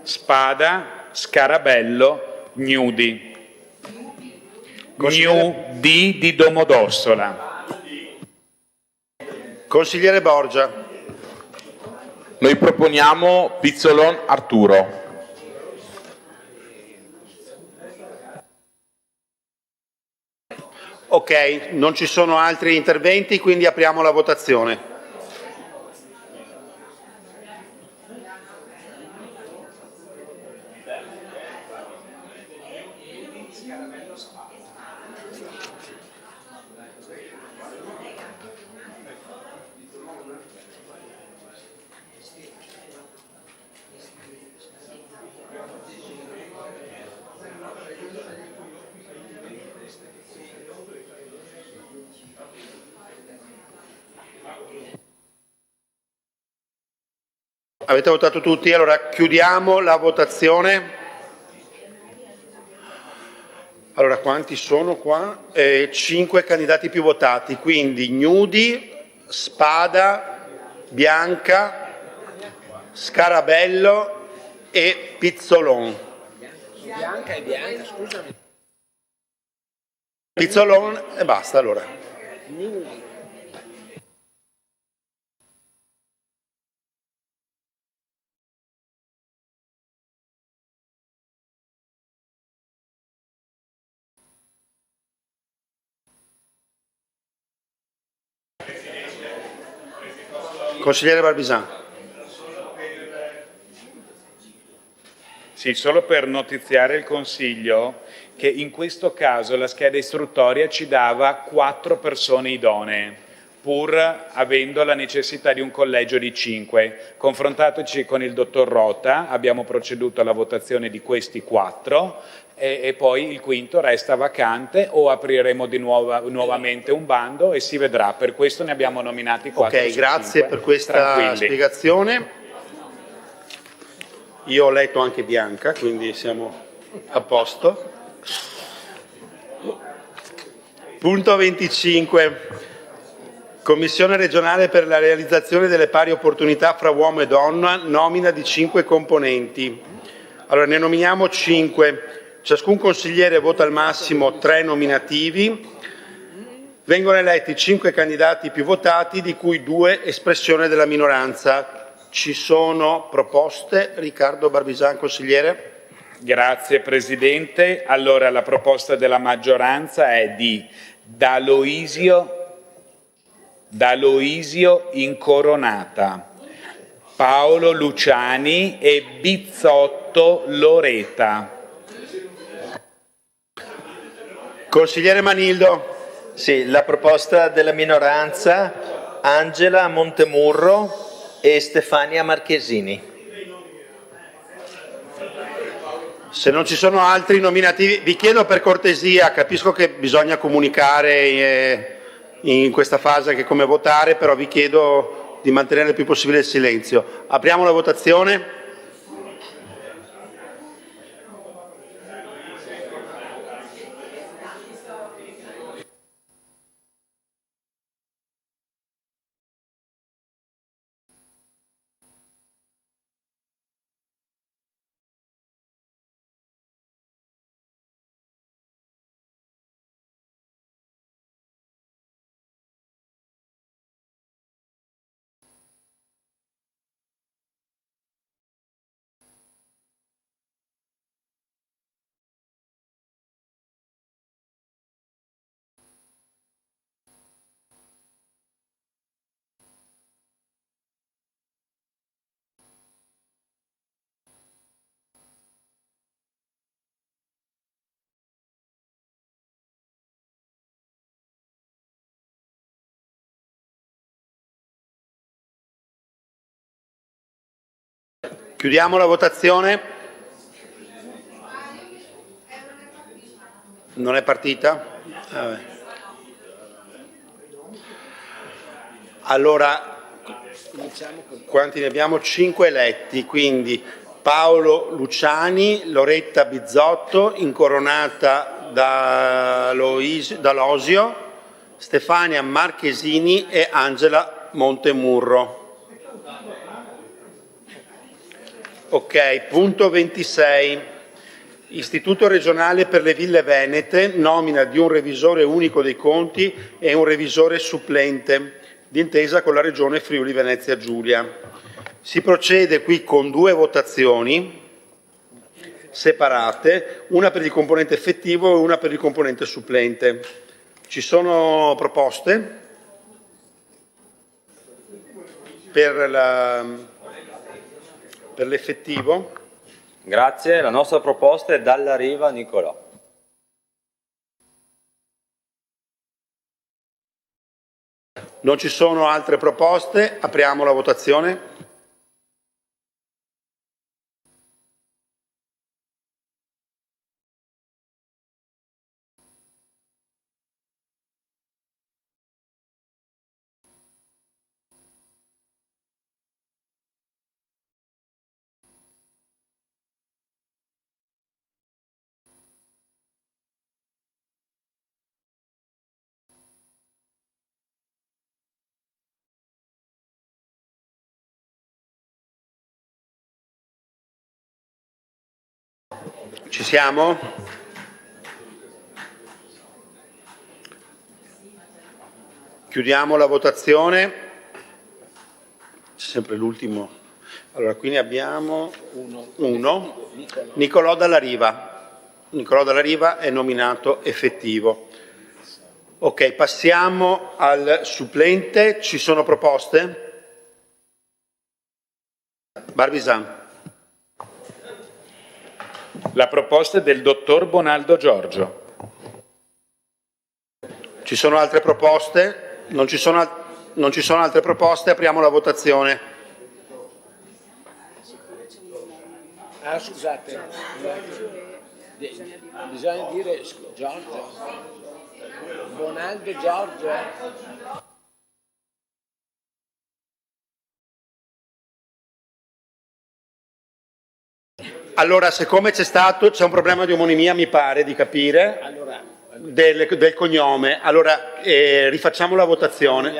Speaker 8: Spada, Scarabello, Gnudi. Gnudi di Domodossola.
Speaker 2: Consigliere Borgia.
Speaker 11: Noi proponiamo Pizzolon Arturo.
Speaker 2: Ok, non ci sono altri interventi, quindi apriamo la votazione. Avete votato tutti? Allora chiudiamo la votazione. Allora, quanti sono qua? 5 candidati più votati, quindi Gnudi, Spada, Bianca, Scarabello e Pizzolon.
Speaker 7: Bianca e Bianca, scusami.
Speaker 2: Pizzolon e basta allora. Consigliere Barbisan.
Speaker 8: Sì, solo per notiziare il Consiglio che in questo caso la scheda istruttoria ci dava 4 persone idonee. pur avendo la necessità di un collegio di 5. Confrontatoci con il dottor Rota, abbiamo proceduto alla votazione di questi 4 e poi il quinto resta vacante o apriremo di nuovamente un bando e si vedrà. Per questo ne abbiamo nominati 4.
Speaker 2: Ok, grazie per questa spiegazione. Io ho letto anche Bianca, quindi siamo a posto. Punto 25. Commissione regionale per la realizzazione delle pari opportunità fra uomo e donna, nomina di 5 componenti. Allora, ne nominiamo 5. Ciascun consigliere vota al massimo 3 nominativi. Vengono eletti 5 candidati più votati, di cui 2 espressione della minoranza. Ci sono proposte? Riccardo Barbisan, consigliere.
Speaker 8: Grazie Presidente. Allora, la proposta della maggioranza è di D'Aloisio Incoronata, Paolo Luciani e Bizzotto Loreta.
Speaker 2: Consigliere Manildo.
Speaker 10: Sì, la proposta della minoranza, Angela Montemurro e Stefania Marchesini.
Speaker 2: Se non ci sono altri nominativi, vi chiedo per cortesia, capisco che bisogna comunicare in questa fase anche come votare, però vi chiedo di mantenere il più possibile il silenzio. Apriamo la votazione. Chiudiamo la votazione. Non è partita? Vabbè. Allora, quanti ne abbiamo? 5 eletti, quindi Paolo Luciani, Loretta Bizzotto, Incoronata D'Alosio, Stefania Marchesini e Angela Montemurro. Ok, punto 26. Istituto regionale per le ville venete, nomina di un revisore unico dei conti e un revisore supplente, d'intesa con la Regione Friuli Venezia Giulia. Si procede qui con 2 votazioni separate, una per il componente effettivo e una per il componente supplente. Ci sono proposte per l'effettivo?
Speaker 12: Grazie, la nostra proposta è Dalla Riva Nicolò.
Speaker 2: Non ci sono altre proposte, apriamo la votazione. Ci siamo? Chiudiamo la votazione. C'è sempre l'ultimo. Allora, qui ne abbiamo uno. Nicolò Dalla Riva. Nicolò Dalla Riva è nominato effettivo. Ok, passiamo al supplente. Ci sono proposte? Barbisan.
Speaker 8: La proposta è del dottor Bonaldo Giorgio.
Speaker 2: Ci sono altre proposte? Non ci sono Non ci sono altre proposte, apriamo la votazione.
Speaker 7: Ah, scusate, bisogna dire Giorgio. Bonaldo Giorgio.
Speaker 2: Allora, siccome c'è un problema di omonimia, mi pare di capire, del cognome, allora rifacciamo la votazione.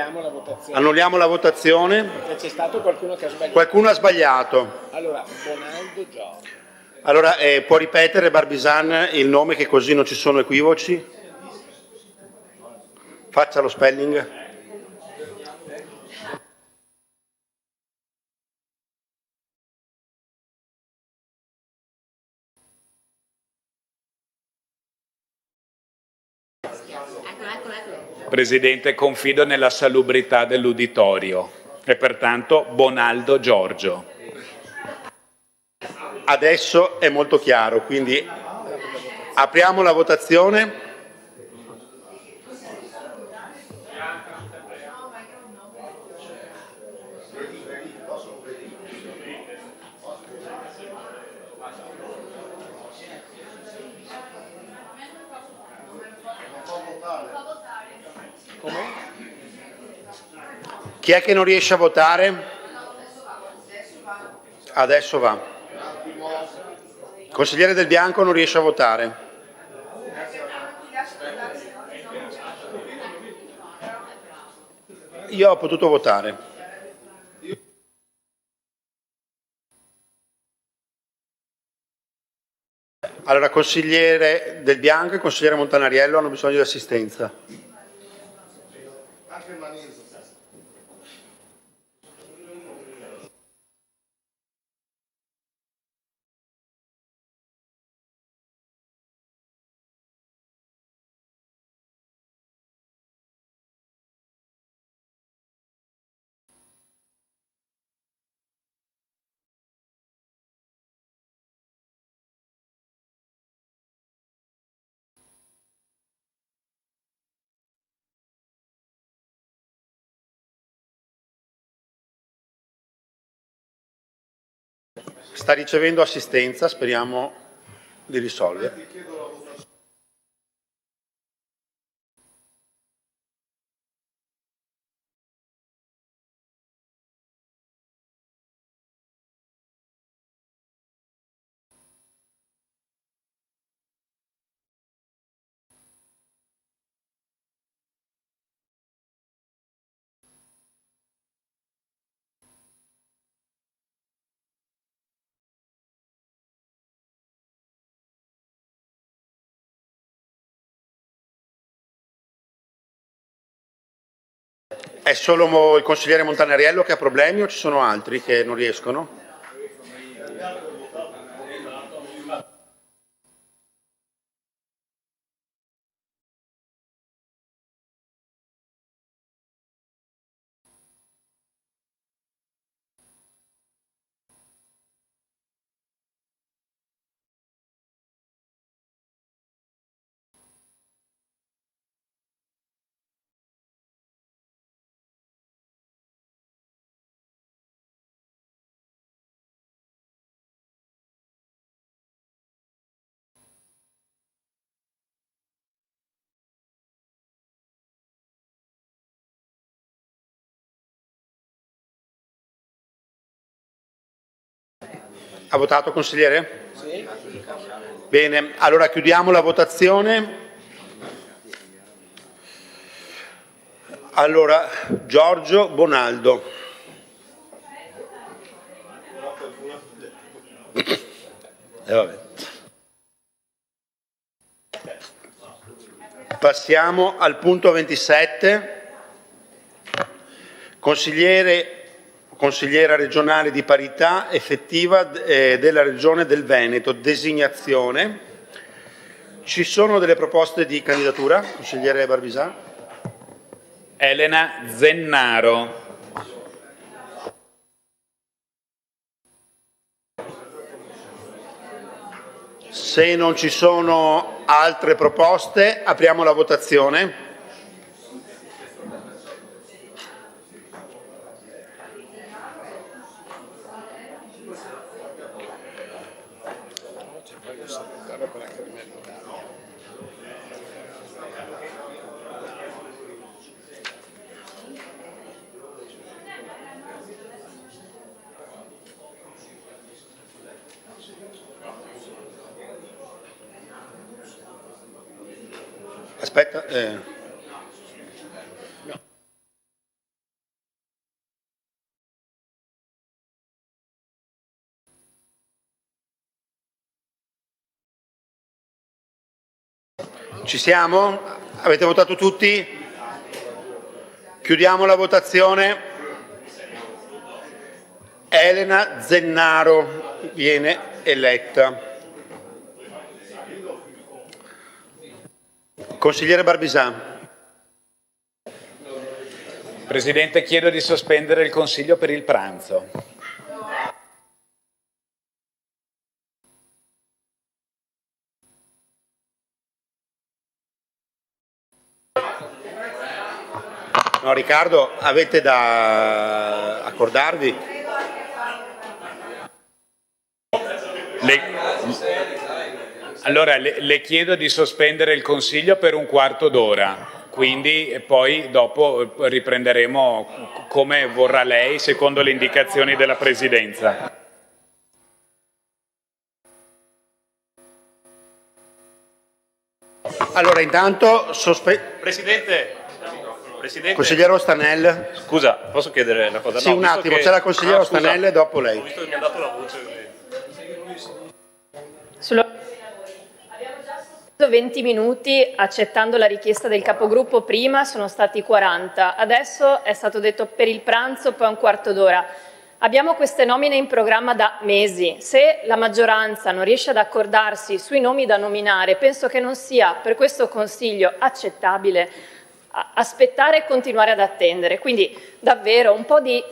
Speaker 2: Annulliamo la votazione.
Speaker 7: Perché c'è stato qualcuno che ha sbagliato.
Speaker 2: Qualcuno ha sbagliato.
Speaker 7: Allora, Bonaldo Giorgio.
Speaker 2: Allora, può ripetere Barbisan il nome, che così non ci sono equivoci? Faccia lo spelling.
Speaker 8: Presidente, confido nella salubrità dell'uditorio e pertanto Bonaldo Giorgio.
Speaker 2: Adesso è molto chiaro, quindi apriamo la votazione. Chi è che non riesce a votare? Adesso va. Consigliere Del Bianco non riesce a votare. Io ho potuto votare. Allora, consigliere Del Bianco e consigliere Montanariello hanno bisogno di assistenza. Sta ricevendo assistenza, speriamo di risolvere. È solo il consigliere Montanariello che ha problemi o ci sono altri che non riescono? Ha votato, consigliere?
Speaker 7: Sì.
Speaker 2: Bene, allora chiudiamo la votazione. Allora, Giorgio Bonaldo. Vabbè. Passiamo al punto 27. Consigliera regionale di parità effettiva della Regione del Veneto, designazione. Ci sono delle proposte di candidatura, consigliere Barbisan?
Speaker 8: Elena Zennaro.
Speaker 2: Se non ci sono altre proposte, apriamo la votazione. Aspetta. Ci siamo? Avete votato tutti? Chiudiamo la votazione. Elena Zennaro viene eletta. Consigliere Barbisà.
Speaker 8: Presidente, chiedo di sospendere il Consiglio per il pranzo.
Speaker 2: No, Riccardo, avete da accordarvi?
Speaker 8: Allora, le chiedo di sospendere il Consiglio per un quarto d'ora, quindi poi dopo riprenderemo come vorrà lei, secondo le indicazioni della Presidenza.
Speaker 2: Allora, intanto
Speaker 6: Presidente,
Speaker 2: Consigliere Ostanel.
Speaker 6: scusa, posso chiedere una cosa?
Speaker 2: Sì,
Speaker 6: No,
Speaker 2: un
Speaker 6: visto
Speaker 2: attimo,
Speaker 6: che-
Speaker 2: c'è la consigliera
Speaker 6: scusa,
Speaker 2: Ostanel e dopo lei.
Speaker 6: Ho visto che mi ha dato la voce.
Speaker 13: Abbiamo già 20 minuti accettando la richiesta del capogruppo, prima sono stati 40, adesso è stato detto per il pranzo, poi un quarto d'ora. Abbiamo queste nomine in programma da mesi. Se la maggioranza non riesce ad accordarsi sui nomi da nominare, penso che non sia per questo Consiglio accettabile aspettare e continuare ad attendere. Quindi davvero un po' di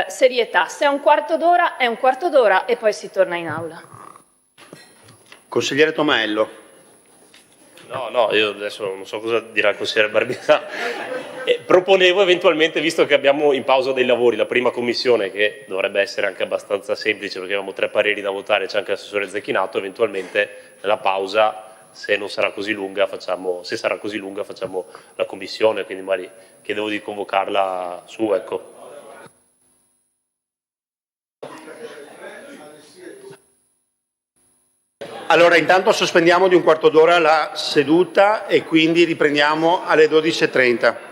Speaker 13: serietà. Se è un quarto d'ora, è un quarto d'ora e poi si torna in aula.
Speaker 2: Consigliere Tomaello.
Speaker 6: No, io adesso non so cosa dirà il consigliere Barbisà. Proponevo eventualmente, visto che abbiamo in pausa dei lavori la prima commissione, che dovrebbe essere anche abbastanza semplice perché abbiamo 3 pareri da votare, c'è anche l'assessore Zecchinato, eventualmente nella pausa, se non sarà così lunga, se sarà così lunga facciamo la commissione, quindi magari chiedevo di convocarla su, ecco.
Speaker 2: Allora, intanto sospendiamo di un quarto d'ora la seduta e quindi riprendiamo alle 12:30.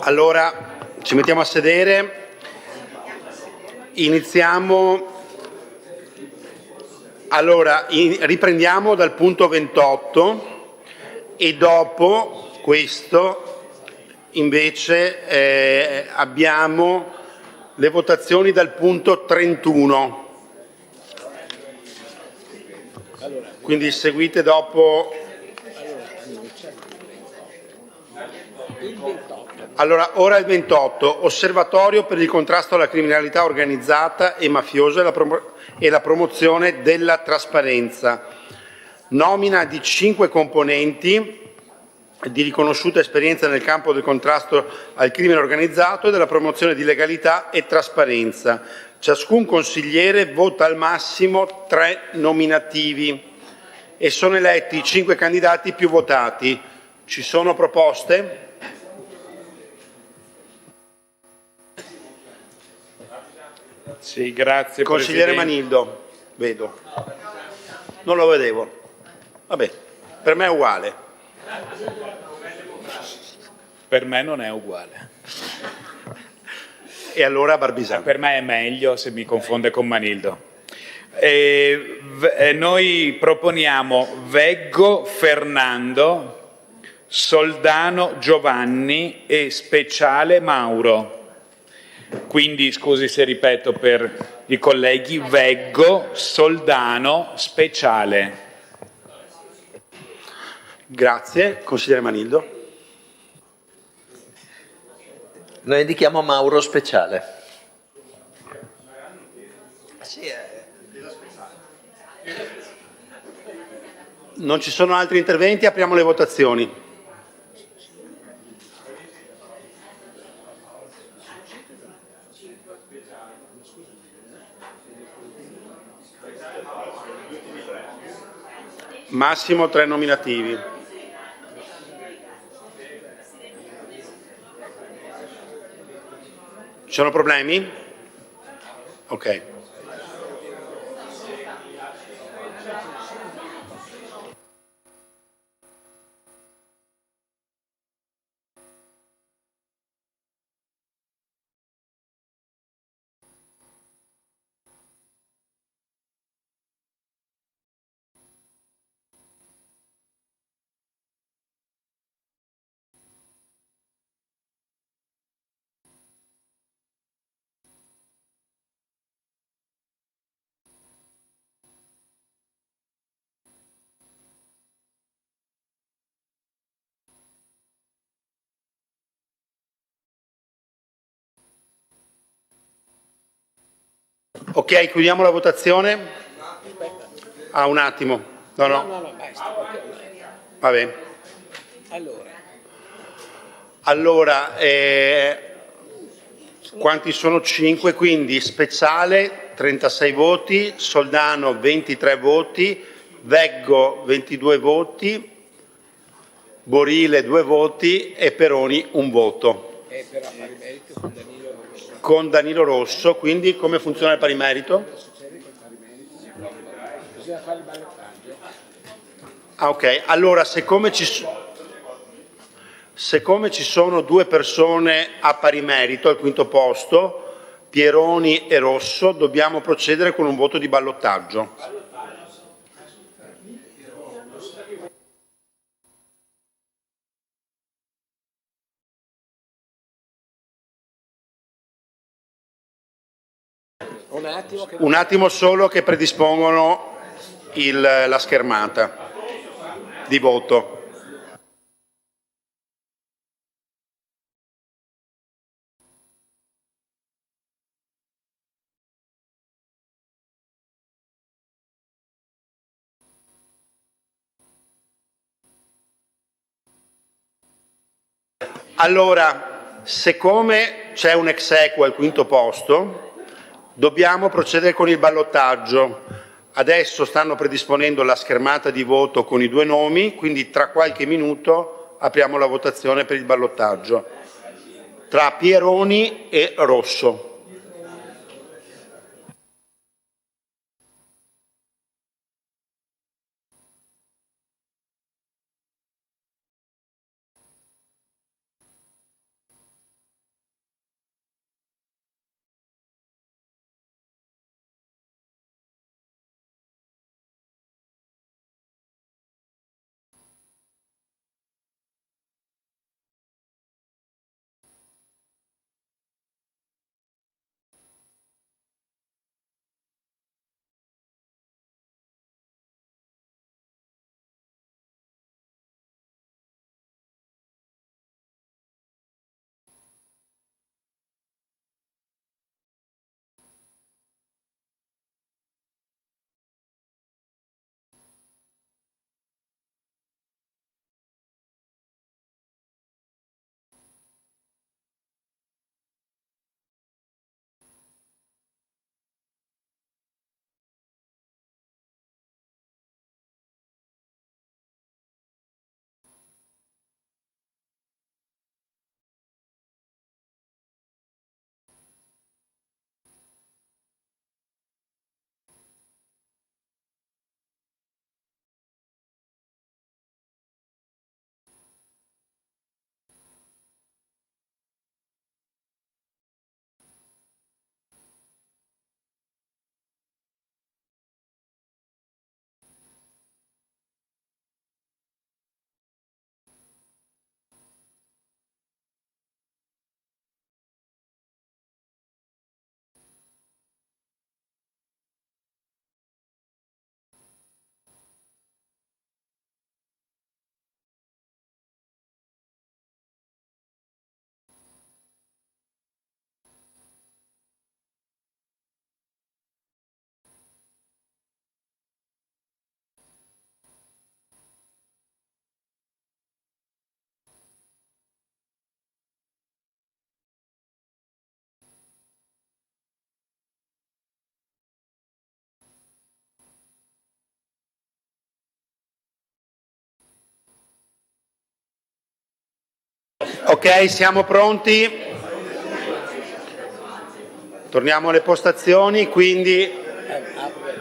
Speaker 2: Allora, ci mettiamo a sedere. Iniziamo. Allora, riprendiamo dal punto 28 e dopo questo invece abbiamo le votazioni dal punto 31. Quindi seguite dopo. Allora, ora il 28, Osservatorio per il contrasto alla criminalità organizzata e mafiosa e la promozione della trasparenza. Nomina di 5 componenti di riconosciuta esperienza nel campo del contrasto al crimine organizzato e della promozione di legalità e trasparenza. Ciascun consigliere vota al massimo 3 nominativi e sono eletti i 5 candidati più votati. Ci sono proposte?
Speaker 8: Sì, grazie
Speaker 2: Consigliere
Speaker 8: Presidente.
Speaker 2: Manildo, vedo. Non lo vedevo. Vabbè, per me è uguale.
Speaker 8: Per me non è uguale.
Speaker 2: E allora Barbisano.
Speaker 8: Per me è meglio se mi confonde con Manildo. Noi proponiamo Veggo Fernando, Soldano Giovanni e Speciale Mauro. Quindi, scusi se ripeto per i colleghi, Veggo, Soldano, Speciale.
Speaker 2: Grazie. Consigliere Manildo.
Speaker 10: Noi indichiamo Mauro Speciale.
Speaker 2: Non ci sono altri interventi, apriamo le votazioni. Massimo 3 nominativi. Ci sono problemi? Ok. Ok, chiudiamo la votazione. Un attimo. No,
Speaker 7: basta.
Speaker 2: va bene. Allora, quanti sono 5? Quindi Speciale 36 voti, Soldano 23 voti, Veggo 22 voti, Borile 2 voti e Peroni 1 voto.
Speaker 7: Per a pari merito con Danilo Rosso.
Speaker 2: Con Danilo Rosso, quindi come funziona il pari merito?
Speaker 7: Bisogna fare il ballottaggio.
Speaker 2: Ok, allora siccome ci sono 2 persone a pari merito al quinto posto, Pieroni e Rosso, dobbiamo procedere con un voto di ballottaggio. Un attimo solo che predispongono la schermata di voto. Allora, siccome c'è un ex aequo al quinto posto, dobbiamo procedere con il ballottaggio. Adesso stanno predisponendo la schermata di voto con i 2 nomi, quindi tra qualche minuto apriamo la votazione per il ballottaggio tra Pieroni e Rosso. Ok, siamo pronti? Torniamo alle postazioni, quindi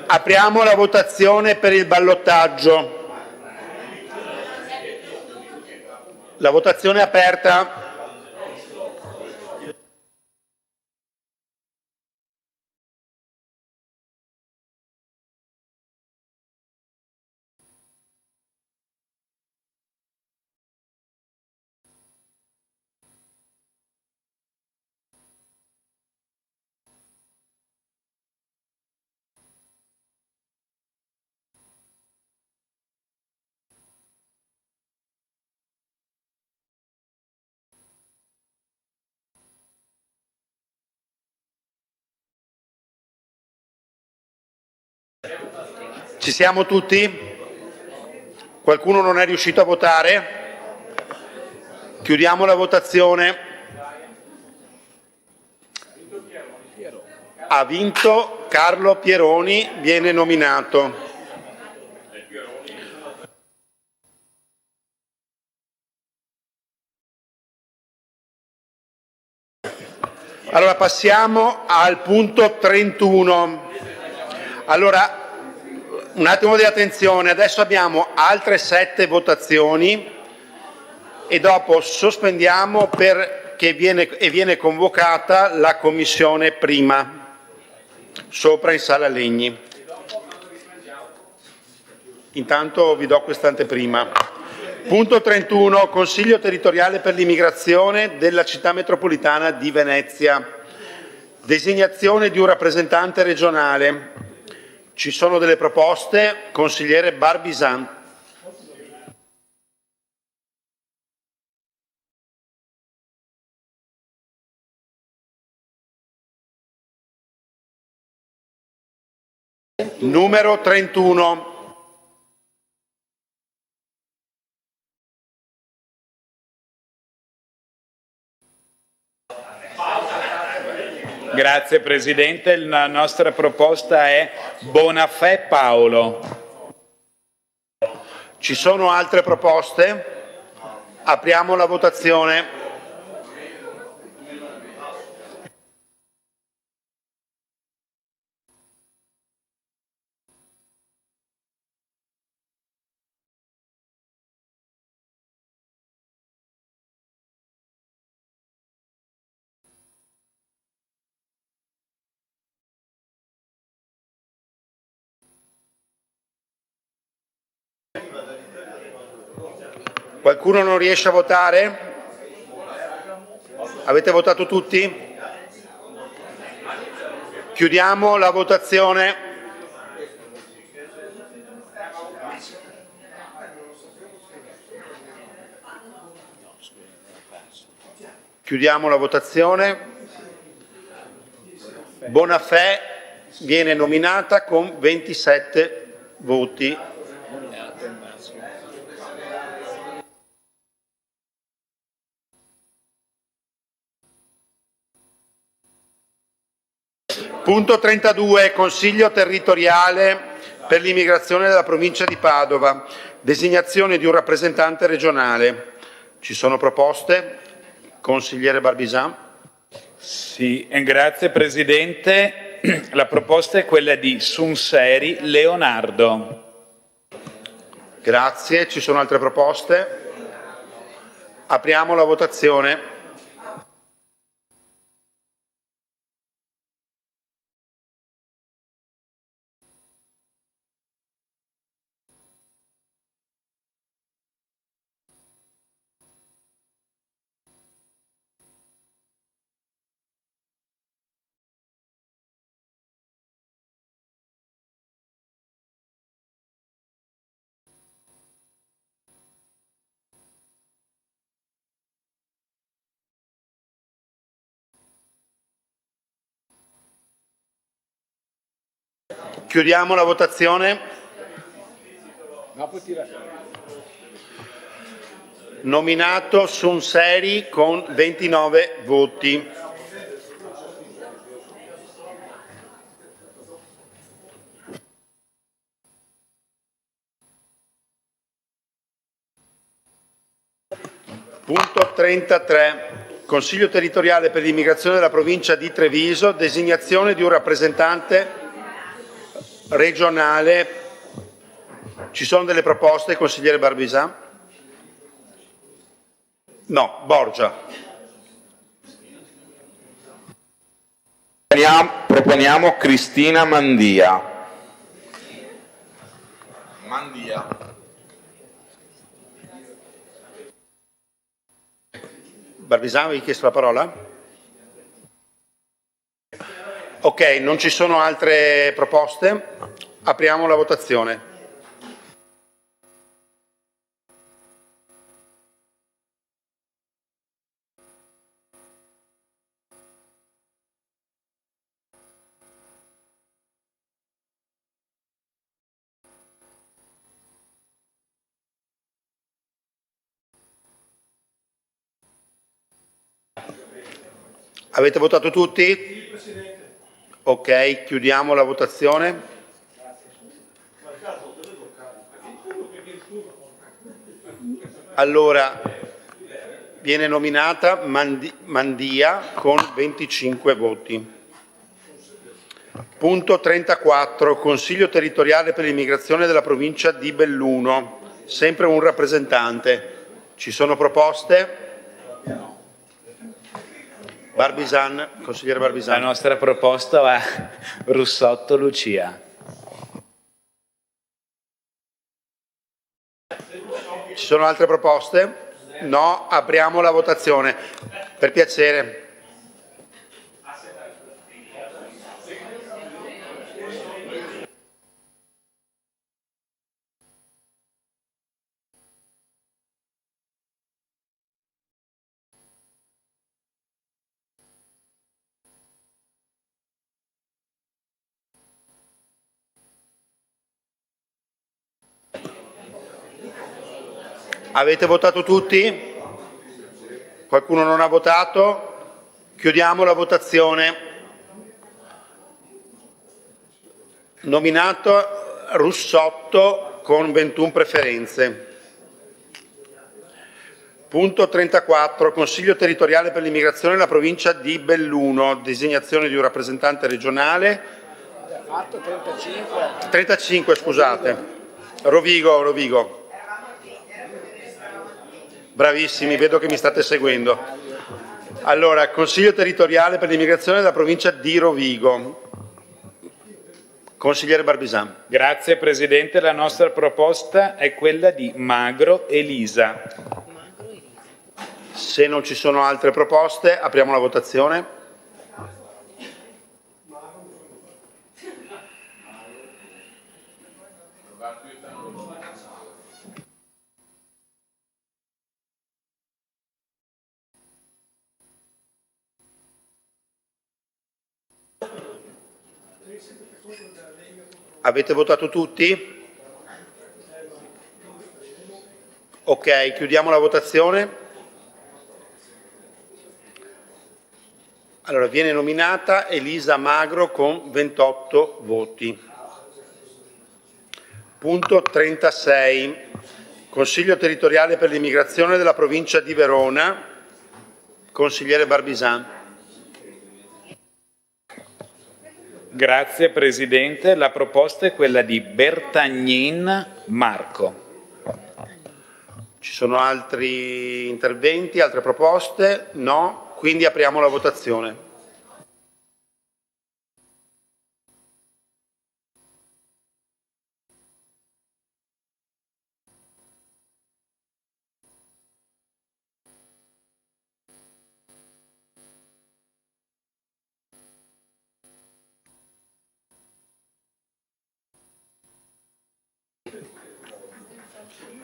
Speaker 2: apriamo la votazione per il ballottaggio. La votazione è aperta. Ci siamo tutti? Qualcuno non è riuscito a votare? Chiudiamo la votazione. Ha vinto Carlo Pieroni, viene nominato. Allora passiamo al punto 31. Allora, un attimo di attenzione, adesso abbiamo altre 7 votazioni e dopo sospendiamo perché viene convocata la commissione prima, sopra in sala Legni. Intanto vi do questa anteprima. Punto 31, Consiglio territoriale per l'immigrazione della città metropolitana di Venezia. Designazione di un rappresentante regionale. Ci sono delle proposte, consigliere Barbisan. Numero 31.
Speaker 8: Grazie Presidente, la nostra proposta è Bonafè Paolo.
Speaker 2: Ci sono altre proposte? Apriamo la votazione. Qualcuno non riesce a votare? Avete votato tutti? Chiudiamo la votazione. Chiudiamo la votazione. Bonafè viene nominata con 27 voti. Punto 32, Consiglio territoriale per l'immigrazione della provincia di Padova. Designazione di un rappresentante regionale. Ci sono proposte? Consigliere Barbisan.
Speaker 8: Sì, grazie Presidente. La proposta è quella di Sunseri Leonardo.
Speaker 2: Grazie. Ci sono altre proposte? Apriamo la votazione. Chiudiamo la votazione. Nominato Sunseri con 29 voti. Punto 33. Consiglio territoriale per l'immigrazione della provincia di Treviso, designazione di un rappresentante regionale. Ci sono delle proposte, consigliere Barbisà? No, Borgia.
Speaker 11: Proponiamo Cristina Mandia.
Speaker 2: Barbisà, avevi chiesto la parola? Ok, non ci sono altre proposte. Apriamo la votazione. Avete votato tutti? Sì, Presidente. Ok, chiudiamo la votazione. Allora, viene nominata Mandia con 25 voti. Punto 34, Consiglio territoriale per l'immigrazione della provincia di Belluno. Sempre un rappresentante. Ci sono proposte? Barbisan, consigliere Barbisan.
Speaker 8: La nostra proposta va Russotto Lucia.
Speaker 2: Ci sono altre proposte? No, apriamo la votazione. Per piacere. Avete votato tutti? Qualcuno non ha votato? Chiudiamo la votazione. Nominato Russotto con 21 preferenze. Punto 34. Consiglio territoriale per l'immigrazione nella provincia di Belluno. Designazione di un rappresentante regionale.
Speaker 7: Fatto 35.
Speaker 2: 35, scusate. Rovigo. Bravissimi, vedo che mi state seguendo. Allora, Consiglio territoriale per l'immigrazione della provincia di Rovigo. Consigliere Barbisan.
Speaker 8: Grazie Presidente, la nostra proposta è quella di Magro Elisa.
Speaker 2: Se non ci sono altre proposte, apriamo la votazione. Avete votato tutti? Ok, chiudiamo la votazione. Allora, viene nominata Elisa Magro con 28 voti. Punto 36. Consiglio territoriale per l'immigrazione della provincia di Verona. Consigliere Barbisan.
Speaker 8: Grazie Presidente, la proposta è quella di Bertagnin Marco.
Speaker 2: Ci sono altri interventi, altre proposte? No? Quindi apriamo la votazione.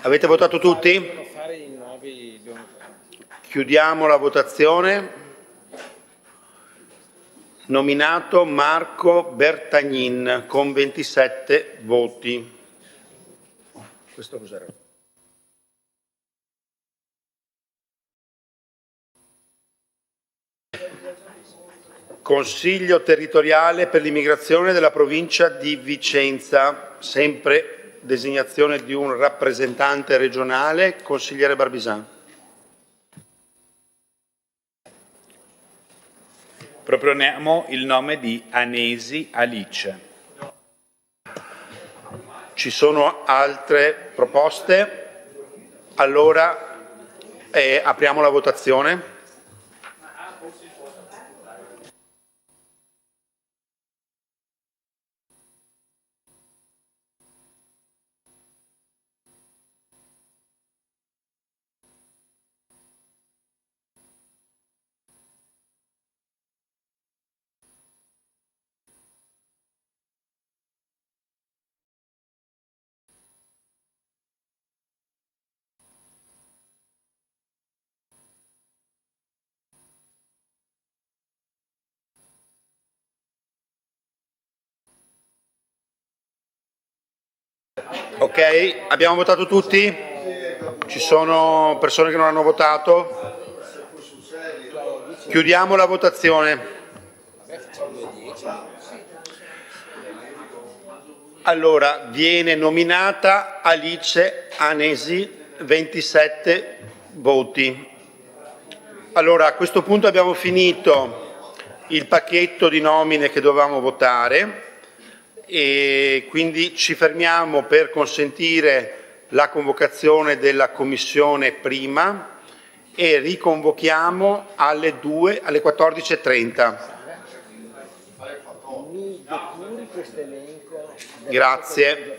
Speaker 2: Avete votato tutti? Chiudiamo la votazione. Nominato Marco Bertagnin con 27 voti. Questo cos'era? Consiglio territoriale per l'immigrazione della provincia di Vicenza, sempre designazione di un rappresentante regionale. Consigliere Barbisan.
Speaker 8: Proponiamo il nome di Anesi Alice.
Speaker 2: Ci sono altre proposte? Allora apriamo la votazione. Ok, abbiamo votato tutti? Ci sono persone che non hanno votato? Chiudiamo la votazione. Allora, viene nominata Alice Anesi, 27 voti. Allora, a questo punto abbiamo finito il pacchetto di nomine che dovevamo votare e quindi ci fermiamo per consentire la convocazione della commissione prima e riconvochiamo alle 14:30. Grazie.